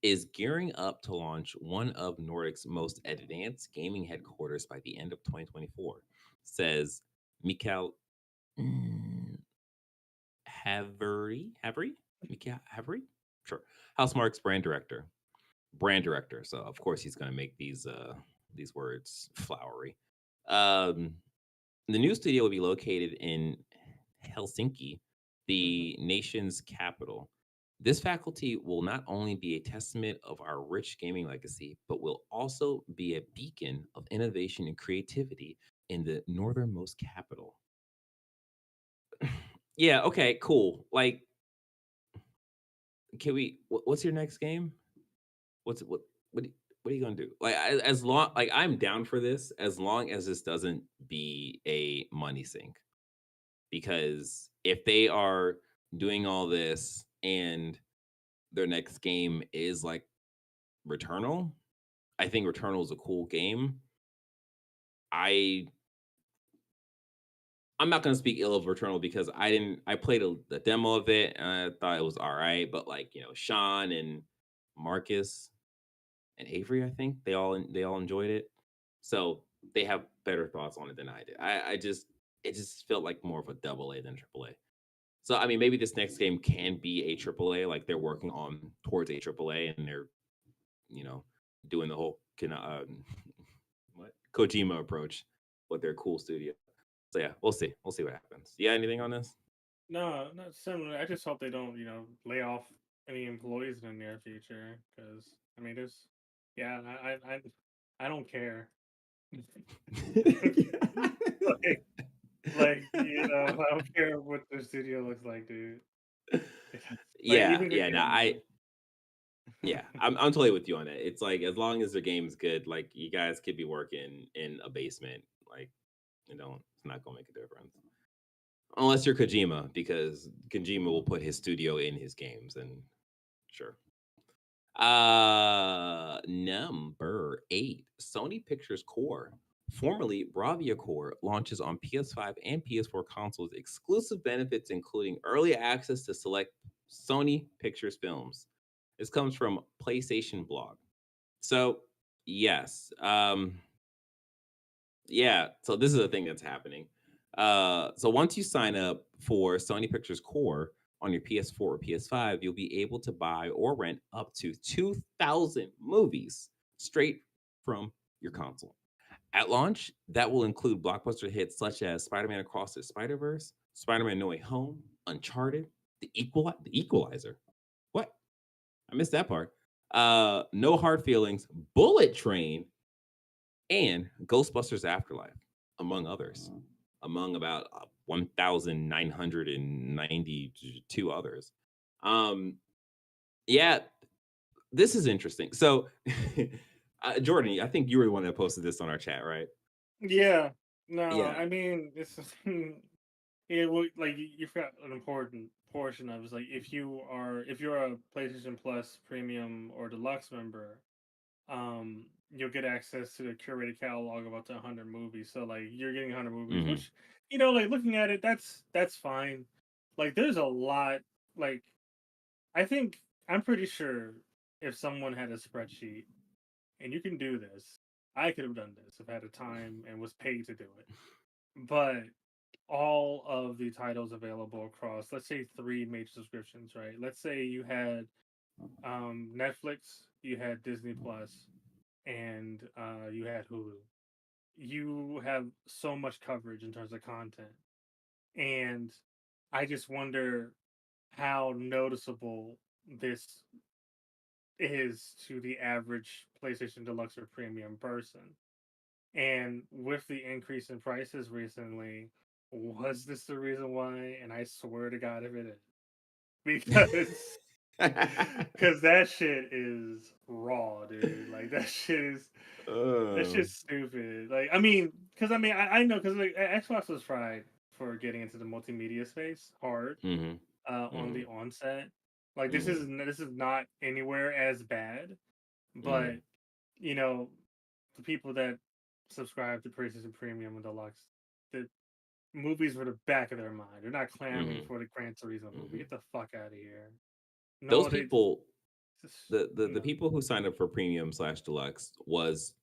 is gearing up to launch one of Nordic's most advanced gaming headquarters by the end of 2024, says Mikael mm, Havery? Mikael Havery? Sure. Housemark's brand director. So of course he's going to make these words flowery. Um, the new studio will be located in Helsinki, Mhm. the nation's capital. This faculty will not only be a testament of our rich gaming legacy, but will also be a beacon of innovation and creativity in the northernmost capital. Yeah, okay, cool. Like, can we? What's your next game? What what are you gonna do? Like, as long like I'm down for this, as long as this doesn't be a money sink. Because if they are doing all this and their next game is like Returnal, I think Returnal is a cool game. I I'm not gonna speak ill of Returnal because I played the demo of it and I thought it was all right, but like Sean and Marcus and Avery, I think they all enjoyed it, so they have better thoughts on it than I did. I just it just felt like more of a double A than triple A. So I mean, maybe this next game can be a triple A, like they're working on towards a triple A, and they're you know doing the whole what Kojima approach with their cool studio. So yeah, we'll see. We'll see what happens. Yeah, anything on this? No, not similar. I just hope they don't, lay off any employees in the near future. Because I mean, there's, yeah, I don't care. like, I don't care what the studio looks like, dude. Like, Yeah, even the yeah, no, game. yeah, I'm totally with you on it. It's like as long as the game's good, like you guys could be working in a basement, like it's not gonna make a difference. Unless you're Kojima, because Kojima will put his studio in his games, and sure. Number 8, Sony Pictures Core, formerly Bravia Core, launches on PS5 and PS4 consoles. Exclusive benefits including early access to select Sony Pictures films. This comes from PlayStation Blog. So, yes, yeah. So this is a thing that's happening. So once you sign up for Sony Pictures Core on your PS4 or PS5, you'll be able to buy or rent up to 2,000 movies straight from your console. At launch, that will include blockbuster hits such as Spider-Man Across the Spider-Verse, Spider-Man No Way Home, Uncharted, the Equalizer. What? I missed that part. No Hard Feelings, Bullet Train, and Ghostbusters Afterlife, among others, among about 1,992 others. Um, yeah, this is interesting. So, Jordan, I think you were the one that posted this on our chat, right? Yeah. No, Yeah. I mean, it's it would like you forgot an important portion of it is like if you're a PlayStation Plus Premium or Deluxe member, you'll get access to the curated catalog of up to 100 movies. So like you're getting 100 movies, Hmm. which like looking at it, that's fine. Like there's a lot. Like I think I'm pretty sure if someone had a spreadsheet and you can do this, I could have done this if I had the time and was paid to do it. But all of the titles available across, let's say, three major subscriptions, right? Let's say you had Netflix, you had Disney Plus, and you had Hulu. You have so much coverage in terms of content, and I just wonder how noticeable this is to the average PlayStation Deluxe or Premium person. And with the increase in prices recently, was this the reason why? And I swear to God, if it is, because Because that shit is raw, dude. Like that Oh. shit's stupid. Like, I mean, I know because like Xbox was fried for getting into the multimedia space hard Mhm. on the Mhm. onset. Like, Mhm. this is not anywhere as bad, but Mhm. you know, the people that subscribe to PlayStation Premium and Deluxe, the movies were the back of their mind. They're not clamoring Mhm. for the Gran Turismo movie. Mhm. Get the fuck out of here. Those No, they people, just the no. people who signed up for premium slash deluxe was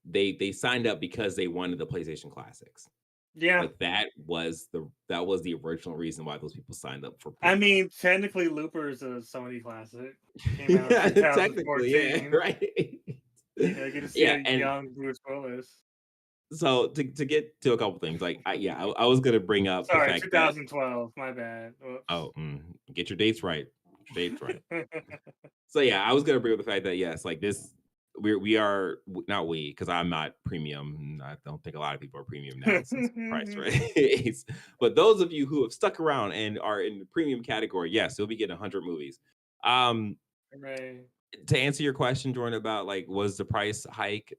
they signed up because they wanted the PlayStation Classics. Yeah, Like that was the original reason why those people signed up for I premium. mean, technically, Looper is a Sony classic. Came out in Yeah, technically, yeah, 2014. right. You know, you get to see Yeah, a and young Bruce Willis. so to get to a couple things, like I was gonna bring up the Sorry, fact that 2012. My bad. Whoops. get your dates right, get your dates right. So yeah, I was gonna bring up the fact that yes, like this, we are not we because I'm not premium. I don't think a lot of people are premium now since the price raise. But those of you who have stuck around and are in the premium category, yes, you'll be getting 100 movies. Um, Hooray. to answer your question, Jordan, about like was the price hike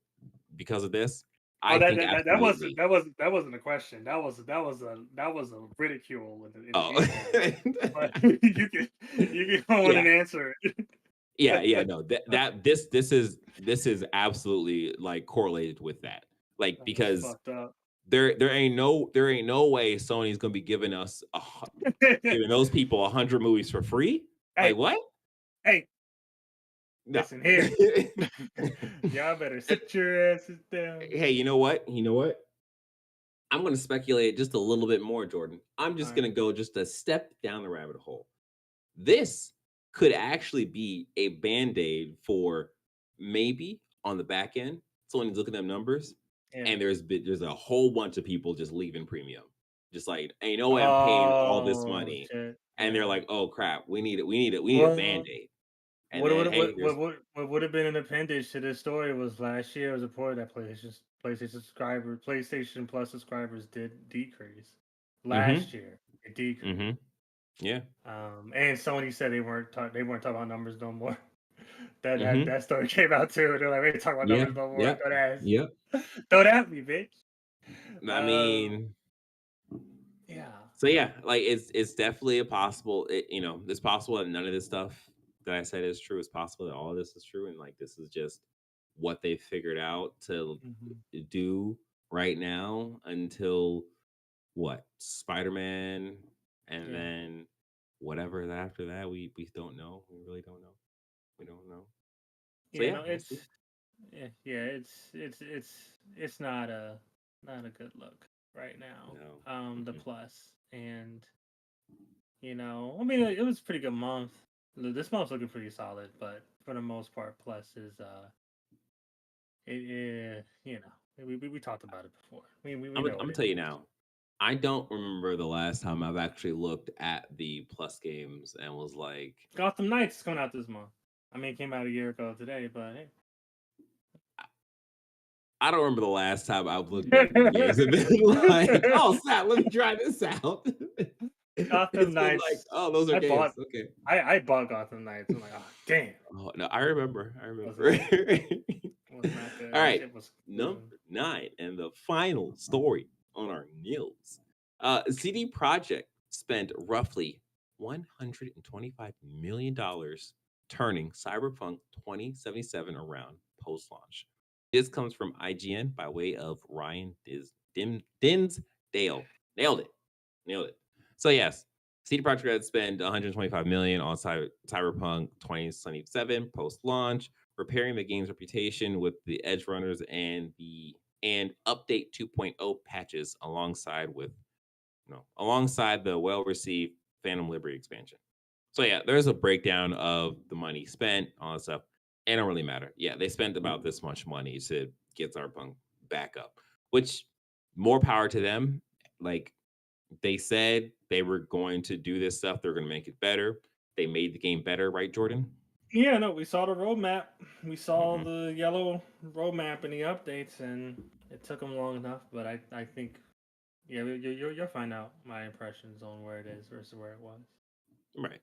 because of this? Oh, I think wasn't absolutely. that wasn't a question. That was a ridicule in the Oh, answer. But you can go on yeah, and answer it. yeah, no, this is absolutely like correlated with that, like That's because fucked up. there ain't no way Sony's gonna be giving us giving those people 100 movies for free. Like Hey, what? hey, No. listen here. Y'all better sit your asses down. Hey, you know what? You know what? I'm going to speculate just a little bit more, Jordan. I'm All just going right. to go just a step down the rabbit hole. This could actually be a band-aid for maybe on the back end. Someone's looking at them numbers, Yeah. and there's a whole bunch of people just leaving premium. Just like, ain't no way I'm paying all this Oh money. shit. And they're Yeah. like, oh crap, we need a Well, band-aid. And then hey, there's what would have been an appendage to this story was last year was reported that PlayStation Plus subscribers did decrease. mm-hmm, Last year, it decreased. mm-hmm. Yeah. And Sony said they weren't talking about numbers no more. Mm-hmm. That story came out too. They're like, we ain't talking about Yeah. numbers no more. Yep. Don't ask. Yep. Don't at me, bitch. I Um, mean, yeah. so yeah, like it's definitely a possible. It's possible that none of this stuff that I said is true. It's possible that all of this is true, and like this is just what they figured out to Mhm. do right now until what Spider-Man, and Yeah. then whatever after that we don't know. We really don't know. We don't know. So Yeah, yeah, no, we'll see. it's not a good look right now. No. The Mm-mm. plus and I mean it was a pretty good month. This month's looking pretty solid, but for the most part, plus is we talked about it before. We know I'm what gonna it tell you is. now. I don't remember the last time I've actually looked at the plus games and was like, Gotham Knights is coming out this month. I mean, it came out a year ago today, but hey. I don't remember the last time I've looked at the games and been like, oh, snap, let me try this out. Gotham It's been like, Knights. oh, those are I bought games. Okay. I bought Gotham Knights. I'm like, oh damn, Oh, no, I remember. I was remember. not was not good. All That right. shit was Number 9 and the final story on our news. CD Projekt spent roughly $125 million turning Cyberpunk 2077 around post launch. This comes from IGN by way of Ryan Dinsdale. Nailed it. Nailed it. So, yes, CD Projekt Red spent 125 million on Cyberpunk 2077 post launch, repairing the game's reputation with the edge runners and update 2.0 patches alongside the well-received Phantom Liberty expansion. So yeah, there's a breakdown of the money spent, all that stuff. It don't really matter. Yeah, they spent about this much money to get Cyberpunk back up, which more power to them. Like they said they were going to do this stuff, they're going to make it better. They made the game better, right, Jordan? Yeah, no, we saw the roadmap. We saw Hmm. the yellow roadmap and the updates, and it took them long enough. But I think, yeah, you'll find out my impressions on where it is versus where it was. Right.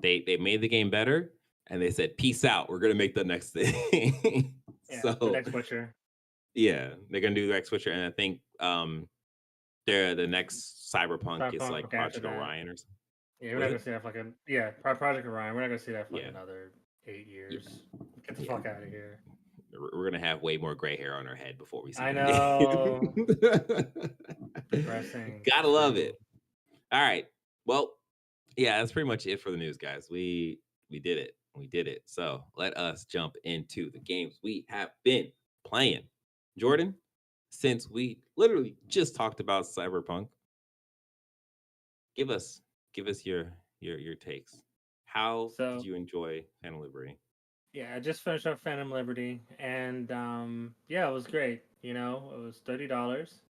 they made the game better, and they said, "Peace out. We're gonna make the next thing." Yeah, the So next Witcher. yeah, they're gonna do the next Witcher, and I think the next Cyberpunk is like Cyberpunk after Project that. Orion or something. Yeah, we're Was not gonna it? see that for Project Orion. We're not gonna see that for like Yeah, another 8 yeah, years. Get the yeah. fuck out of here. We're gonna have way more gray hair on our head before we see I that know. game. Depressing. Gotta love True. it. All right. Well, yeah, that's pretty much it for the news, guys. We did it. We did it. So let us jump into the games we have been playing. Jordan, since we literally just talked about Cyberpunk, give us your takes. How did So you enjoy Phantom Liberty? yeah, I just finished up Phantom Liberty, and yeah, it was great. You know, it was $30,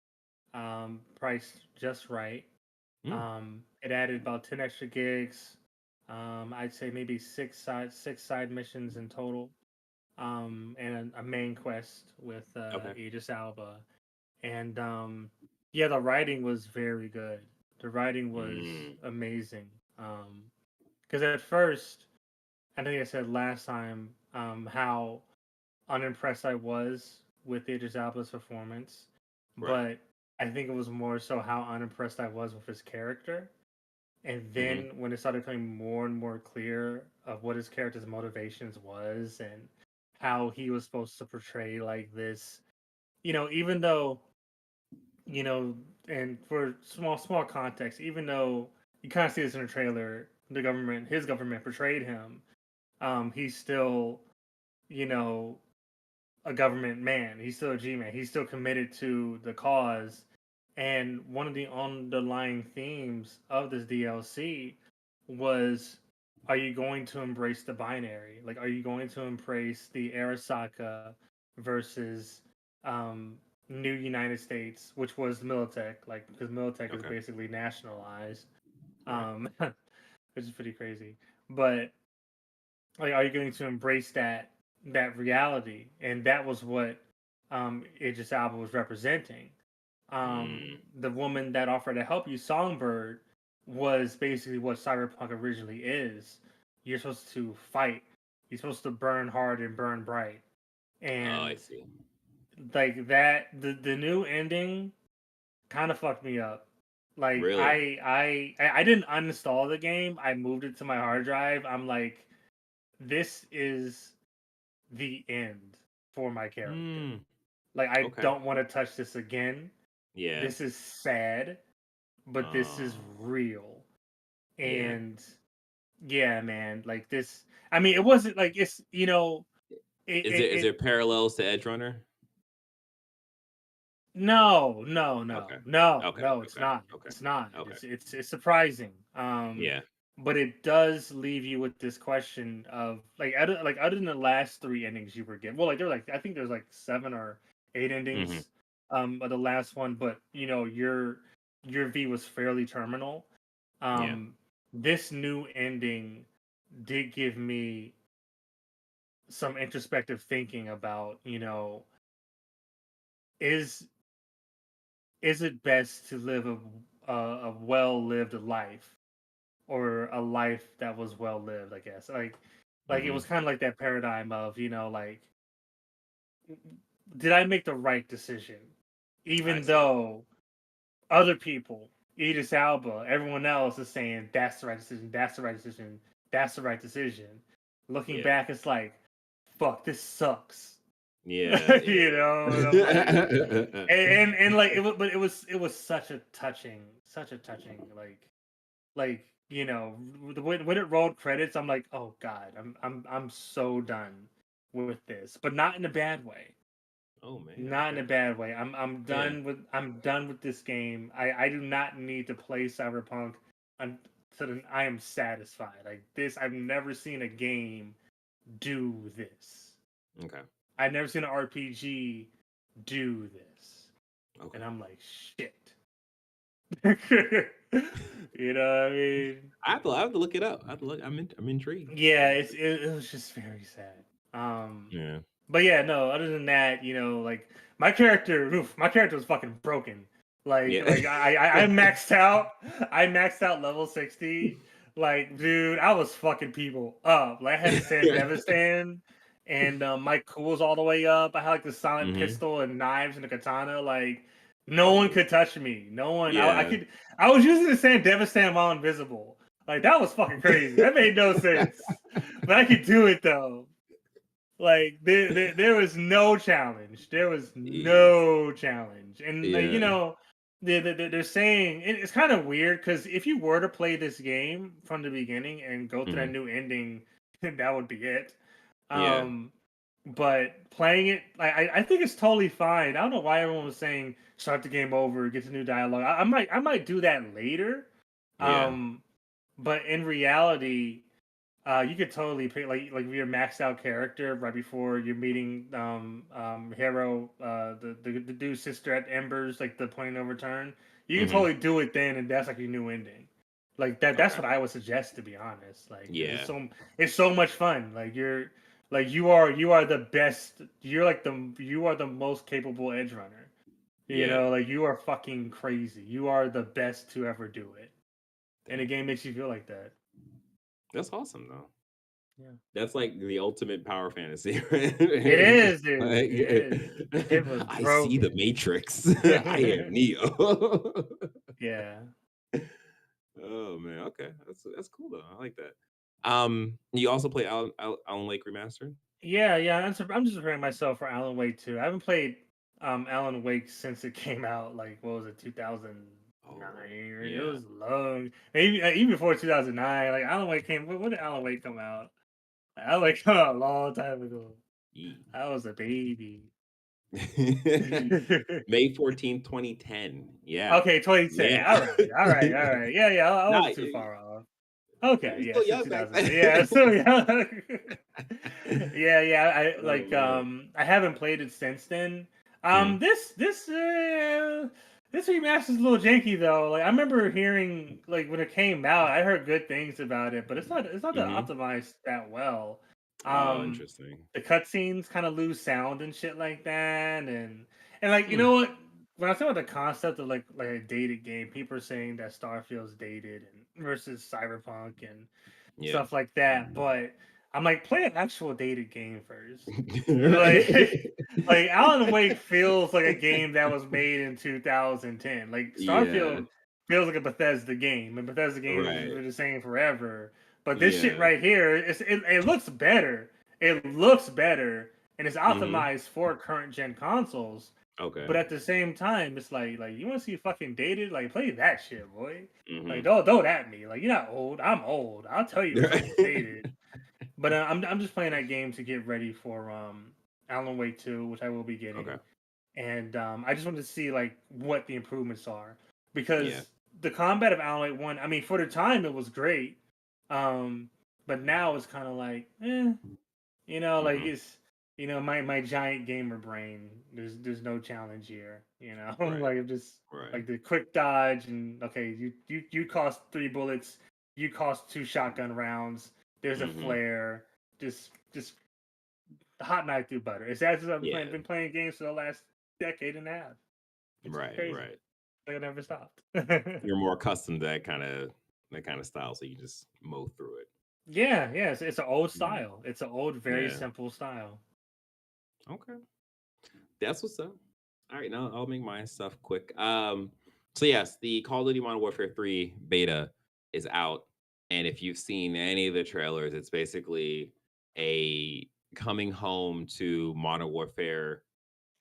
priced just right. Mm, It added about 10 extra gigs. I'd say maybe six side missions in total. And a main quest with okay. Idris Alba. And yeah, the writing was very good. The writing was Mm, amazing. Because at first, I think I said last time how unimpressed I was with Idris Alba's performance, right. but I think it was more so how unimpressed I was with his character. And Mm-hmm. then when it started becoming more and more clear of what his character's motivations was and how he was supposed to portray like this, even though, you know, and for small context, even though you kind of see this in the trailer, his government portrayed him, he's still, you know, a government man. He's still a G man. He's still committed to the cause. And one of the underlying themes of this DLC was, are you going to embrace the binary? Like, are you going to embrace the Arasaka versus New United States, which was Militech, like, because Militech is Okay. basically nationalized, Right. which is pretty crazy. But like, are you going to embrace that reality? And that was what Idris Alba was representing. Mm, The woman that offered to help you, Songbird, was basically what Cyberpunk originally is. You're supposed to fight. You're supposed to burn hard and burn bright. oh, I And see. like that, the new ending kind of fucked me up. Like Really? I didn't uninstall the game. I moved it to my hard drive. I'm like, this is the end for my character. Mm, Like, I okay. don't want to touch this again. Yeah. This is sad, but this is Oh, real. yeah. And yeah, man, like this. I mean, it wasn't like it's it Is it, there it parallels to Edge Runner? no, Okay. Okay. no, it's Okay. not. Okay. It's not. Okay. It's surprising. Yeah. But it does leave you with this question of other than the last three endings you were getting. Well, like there were like I think there's like 7 or 8 Mm-hmm. endings of the last one, but your V was fairly terminal. Yeah. Um this new ending did give me some introspective thinking about, is is it best to live a well-lived life or a life that was well lived, I guess. Like it Mm-hmm. was kind of like that paradigm of, like, did I make the right decision? I Even see. though other people, Idris Alba, everyone else is saying that's the right decision, that's the right decision, that's the right decision. Looking Yeah. back, it's like, fuck, this sucks. Yeah. And I'm like, Yeah. and like but it was such a touching like when it rolled credits, I'm like, oh god, I'm so done with this, but not in a bad way. Oh man. Not in a Okay. bad way. I'm Yeah. done with this game. I do not need to play Cyberpunk so that I am satisfied. Like this, I've never seen a game do this. Okay. I've never seen an RPG do this, Okay. and I'm like, shit. You know what I mean? I have to look it up. I have to look. I'm intrigued. Yeah, it was just very sad. Yeah. But yeah, no. Other than that, like my character was fucking broken. Like Yeah. I maxed out. I maxed out level 60 Like, dude, I was fucking people up. Like, I had a Sandevistan, and my cool was all the way up. I had like the silent Hmm. pistol and knives and the katana. Like, no one Oh, could touch me. No one. I yeah. could. I was using the Sandevistan while invisible. Like, that was fucking crazy. That made no sense, but I could do it though. Like there was no challenge. There was Jeez. no challenge, and Yeah. they're saying it's kind of weird because if you were to play this game from the beginning and go through that Hmm. new ending, that would be it. Yeah. Um, but playing it, I think it's totally fine. I don't know why everyone was saying start the game over, get the new dialogue. I might do that later. Yeah. Um, but in reality, you could totally pick like if you're a maxed out character right before you're meeting Hero, the dude's sister at Embers, like the point of return. You can Hmm. totally do it then, and that's like your new ending. Like that. That's Okay. what I would suggest, to be honest. Like, because Yeah. it's so much fun. Like you are the best. You are the most capable edge runner. Yeah. Like you are fucking crazy. You are the best to ever do it, and the Damn. game makes you feel like that. That's awesome though. Yeah. That's like the ultimate power fantasy. It is, dude. Like, It is. It was I see the broken. Matrix. I am Neo. Yeah. Oh man, okay, that's cool though. I like that. You also play Alan Wake Remastered? Yeah, yeah. I'm just preparing myself for Alan Wake 2. I haven't played Alan Wake since it came out. Like, what was it, 2009? Oh It yeah. was long. Maybe even before 2009. Like Alan Wake came. When did Alan Wake come out? Alan Wake came out a long time ago. Ye. I was a baby. May 14th, 2010. Yeah. Okay, 2010. Yeah. All right, all right, all right. Yeah, yeah. I Nah, wasn't too far off. Okay, you're yeah, still since young back 2000. Yeah, then. so yeah. Yeah, yeah, I Oh like man. I haven't played it since then. Mm. This remaster's a little janky though. Like I remember hearing like when it came out, I heard good things about it, but it's not that Hmm. optimized that well. Oh, Um interesting. the cutscenes kind of lose sound and shit like that, and like you Hmm. know what? When I talk about the concept of like a dated game, people are saying that Starfield's dated and versus Cyberpunk and Yeah. stuff like that. But I'm like, play an actual dated game first. Like, Right. like Alan Wake feels like a game that was made in 2010. Like Yeah. Starfield feels like a Bethesda game, and Bethesda games Right. are the same forever. But this shit Yeah. right here, it looks better. It looks better, and it's Hmm. optimized for current gen consoles. Okay. But at the same time, it's like you want to see fucking dated? Like play that shit, boy. Like Hmm. don't at me. Like you're not old. I'm old. I'll tell you if something's dated. But I'm just playing that game to get ready for Alan Wake 2, which I will be Okay. getting, and I just wanted to see like what the improvements are Yeah. because the combat of Alan Wake 1, I mean, for the time it was great, but now it's kind of like, like Hmm. it's my giant gamer brain. There's no challenge here. Right. Like I'm just Right. like the quick dodge and okay, you cost 3 bullets, you cost 2 shotgun rounds. There's a Hmm. flare. Just hot knife through butter. It's as if I've Yeah. been playing games for the last decade and a half. It's Right. crazy. Right. Like I never stopped. You're more accustomed to that kind of style, so you just mow through it. Yeah, yeah. It's an old Mhm. style. It's an old, very Yeah. simple style. Okay. That's what's up. All right, now I'll make my stuff quick. So yes, the Call of Duty Modern Warfare 3 beta is out, and if you've seen any of the trailers, it's basically a coming home to Modern Warfare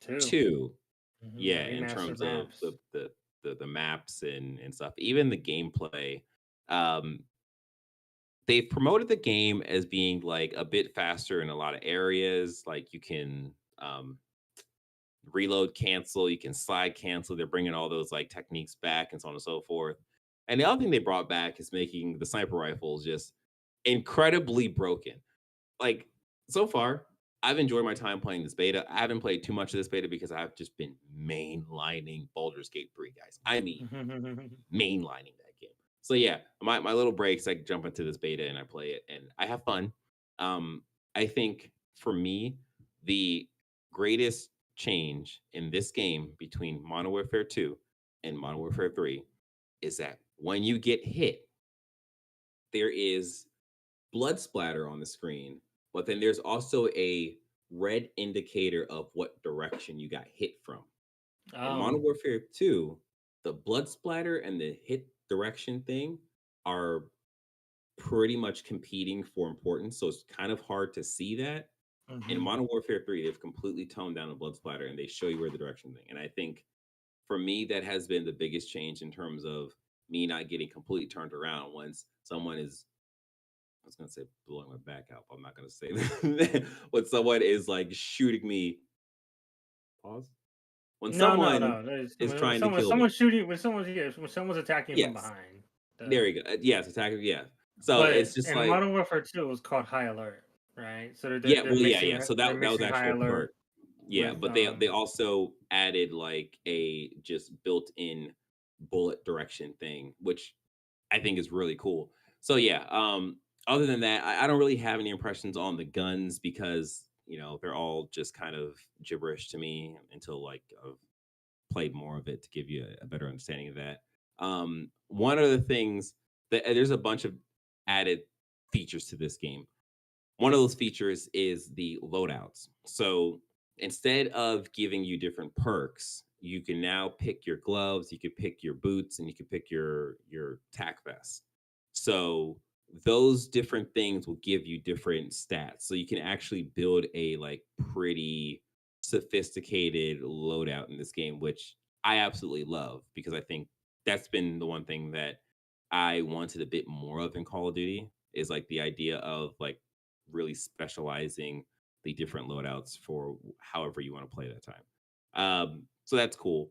Too. 2. The Yeah, in remastered terms of maps. the maps and stuff, even the gameplay. Um, they've promoted the game as being like a bit faster in a lot of areas. Like you can reload cancel, you can slide cancel. They're bringing all those like techniques back and so on and so forth. And the other thing they brought back is making the sniper rifles just incredibly broken. Like so far, I've enjoyed my time playing this beta. I haven't played too much of this beta because I've just been mainlining Baldur's Gate 3, guys. I mean, mainlining that game. So yeah, my little breaks, I jump into this beta and I play it and I have fun. I think for me, the greatest change in this game between Modern Warfare 2 and Modern Warfare 3 is that when you get hit, there is blood splatter on the screen, but then there's also a red indicator of what direction you got hit from. In Modern Oh. Warfare 2, the blood splatter and the hit direction thing are pretty much competing for importance, so it's kind of hard to see that. In Hmm. Modern Warfare 3, they've completely toned down the blood splatter and they show you where the direction thing. And I think for me, that has been the biggest change in terms of me not getting completely turned around once someone is, I was gonna say blowing my back out, but I'm not gonna say that. When someone is like shooting me, pause. When No, no, someone no. There's, is when trying to someone, kill me. someone's shooting, when someone's attacking from Yes, behind. there The, you go. Yes, attacker. Yeah. So but it's just in like, Modern Warfare 2, it was called High Alert, right? So yeah, well, yeah, yeah. So they're that was mixing High actual Alert perk. Yeah, with but they also added like a just built-in bullet direction thing, which I think is really cool. So yeah, other than that, I don't really have any impressions on the guns because they're all just kind of gibberish to me until like I've played more of it to give you a better understanding of that. One of the things that there's a bunch of added features to this game. One of those features is the loadouts. So instead of giving you different perks, you can now pick your gloves, you can pick your boots, and you can pick your tac vest. So those different things will give you different stats. So you can actually build a like pretty sophisticated loadout in this game, which I absolutely love because I think that's been the one thing that I wanted a bit more of in Call of Duty is like the idea of like really specializing the different loadouts for however you want to play that time. So that's cool.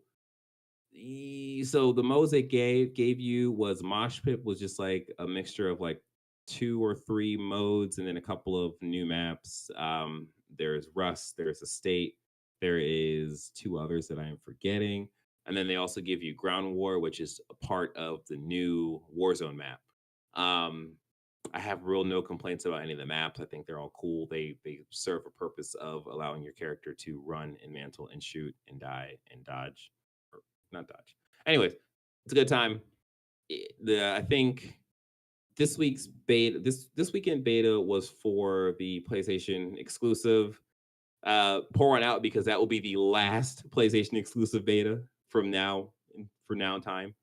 So the modes they gave you was Mosh Pit was just like a mixture of like 2 or 3 modes and then a couple of new maps. There's Rust, there's Estate, there is 2 others that I am forgetting. And then they also give you Ground War, which is a part of the new Warzone map. Um, I have real no complaints about any of the maps. I think they're all cool. They serve a purpose of allowing your character to run and mantle and shoot and die and dodge, or not dodge. Anyways, it's a good time. I think this week's beta, this weekend beta was for the PlayStation exclusive. Pour one out because that will be the last PlayStation exclusive beta from now for now time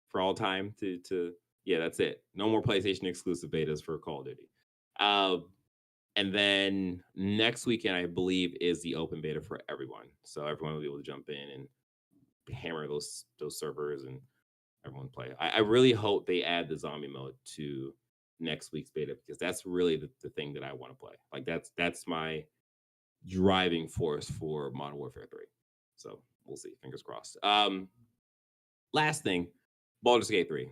for all time to yeah, that's it. No more PlayStation exclusive betas for Call of Duty. Uh, and then next weekend, I believe, is the open beta for everyone. So everyone will be able to jump in and hammer those servers and everyone play. I really hope they add the zombie mode to next week's beta because that's really the thing that I want to play. Like that's my driving force for Modern Warfare 3. So we'll see. Fingers crossed. Last thing, Baldur's Gate 3.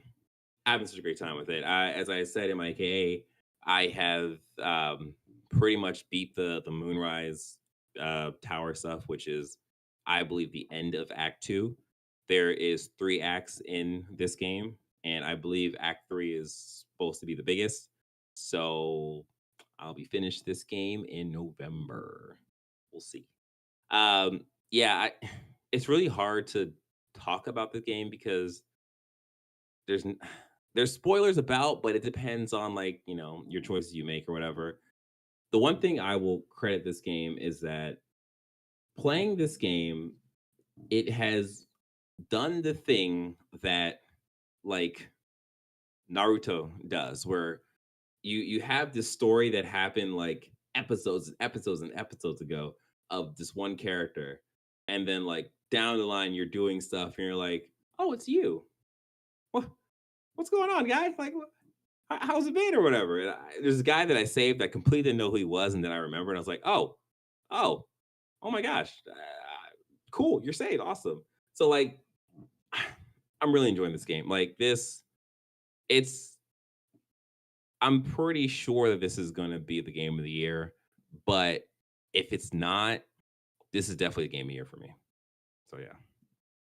Having such a great time with it. As I said in my KA, I have pretty much beat the Moonrise Tower stuff, which is, I believe, the end of Act 2. There is 3 acts in this game, and I believe Act 3 is supposed to be the biggest. So I'll be finished this game in November. We'll see. Yeah, it's really hard to talk about the game because there's there's spoilers about, but it depends on like your choices you make or whatever. The one thing I will credit this game is that playing this game, it has done the thing that like Naruto does, where you have this story that happened like episodes and episodes and episodes ago of this one character, and then like down the line you're doing stuff and you're like, oh, it's you. What what's going on, guys? Like, how's it been or whatever? And there's a guy that I saved. I completely didn't know who he was, and then I remembered. And I was like, oh, oh my gosh, cool! You're saved, awesome. So like, I'm really enjoying this game. Like this, it's. I'm pretty sure that this is going to be the game of the year, but if it's not, this is definitely the game of the year for me. So yeah,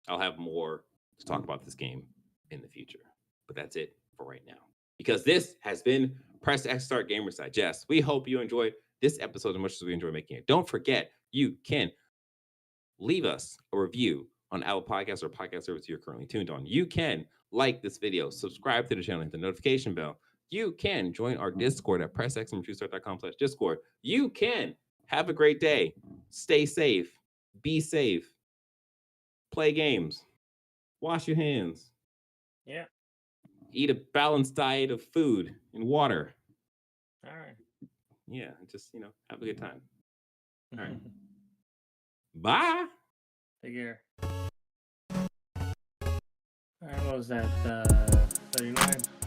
I'll have more to talk about this game in the future. But that's it for right now. Because this has been Press X Start Gamers Digest. We hope you enjoyed this episode as much as we enjoy making it. Don't forget, you can leave us a review on Apple Podcasts or podcast service you're currently tuned on. You can like this video, subscribe to the channel, hit the notification bell You can join our Discord at pressxandtruestart.com/Discord. You can have a great day. Stay safe. Be safe. Play games. Wash your hands. Yeah. Eat a balanced diet of food and water. All right. Yeah, just, have a good time. All right. Bye. Take care. All right, what was that? 39?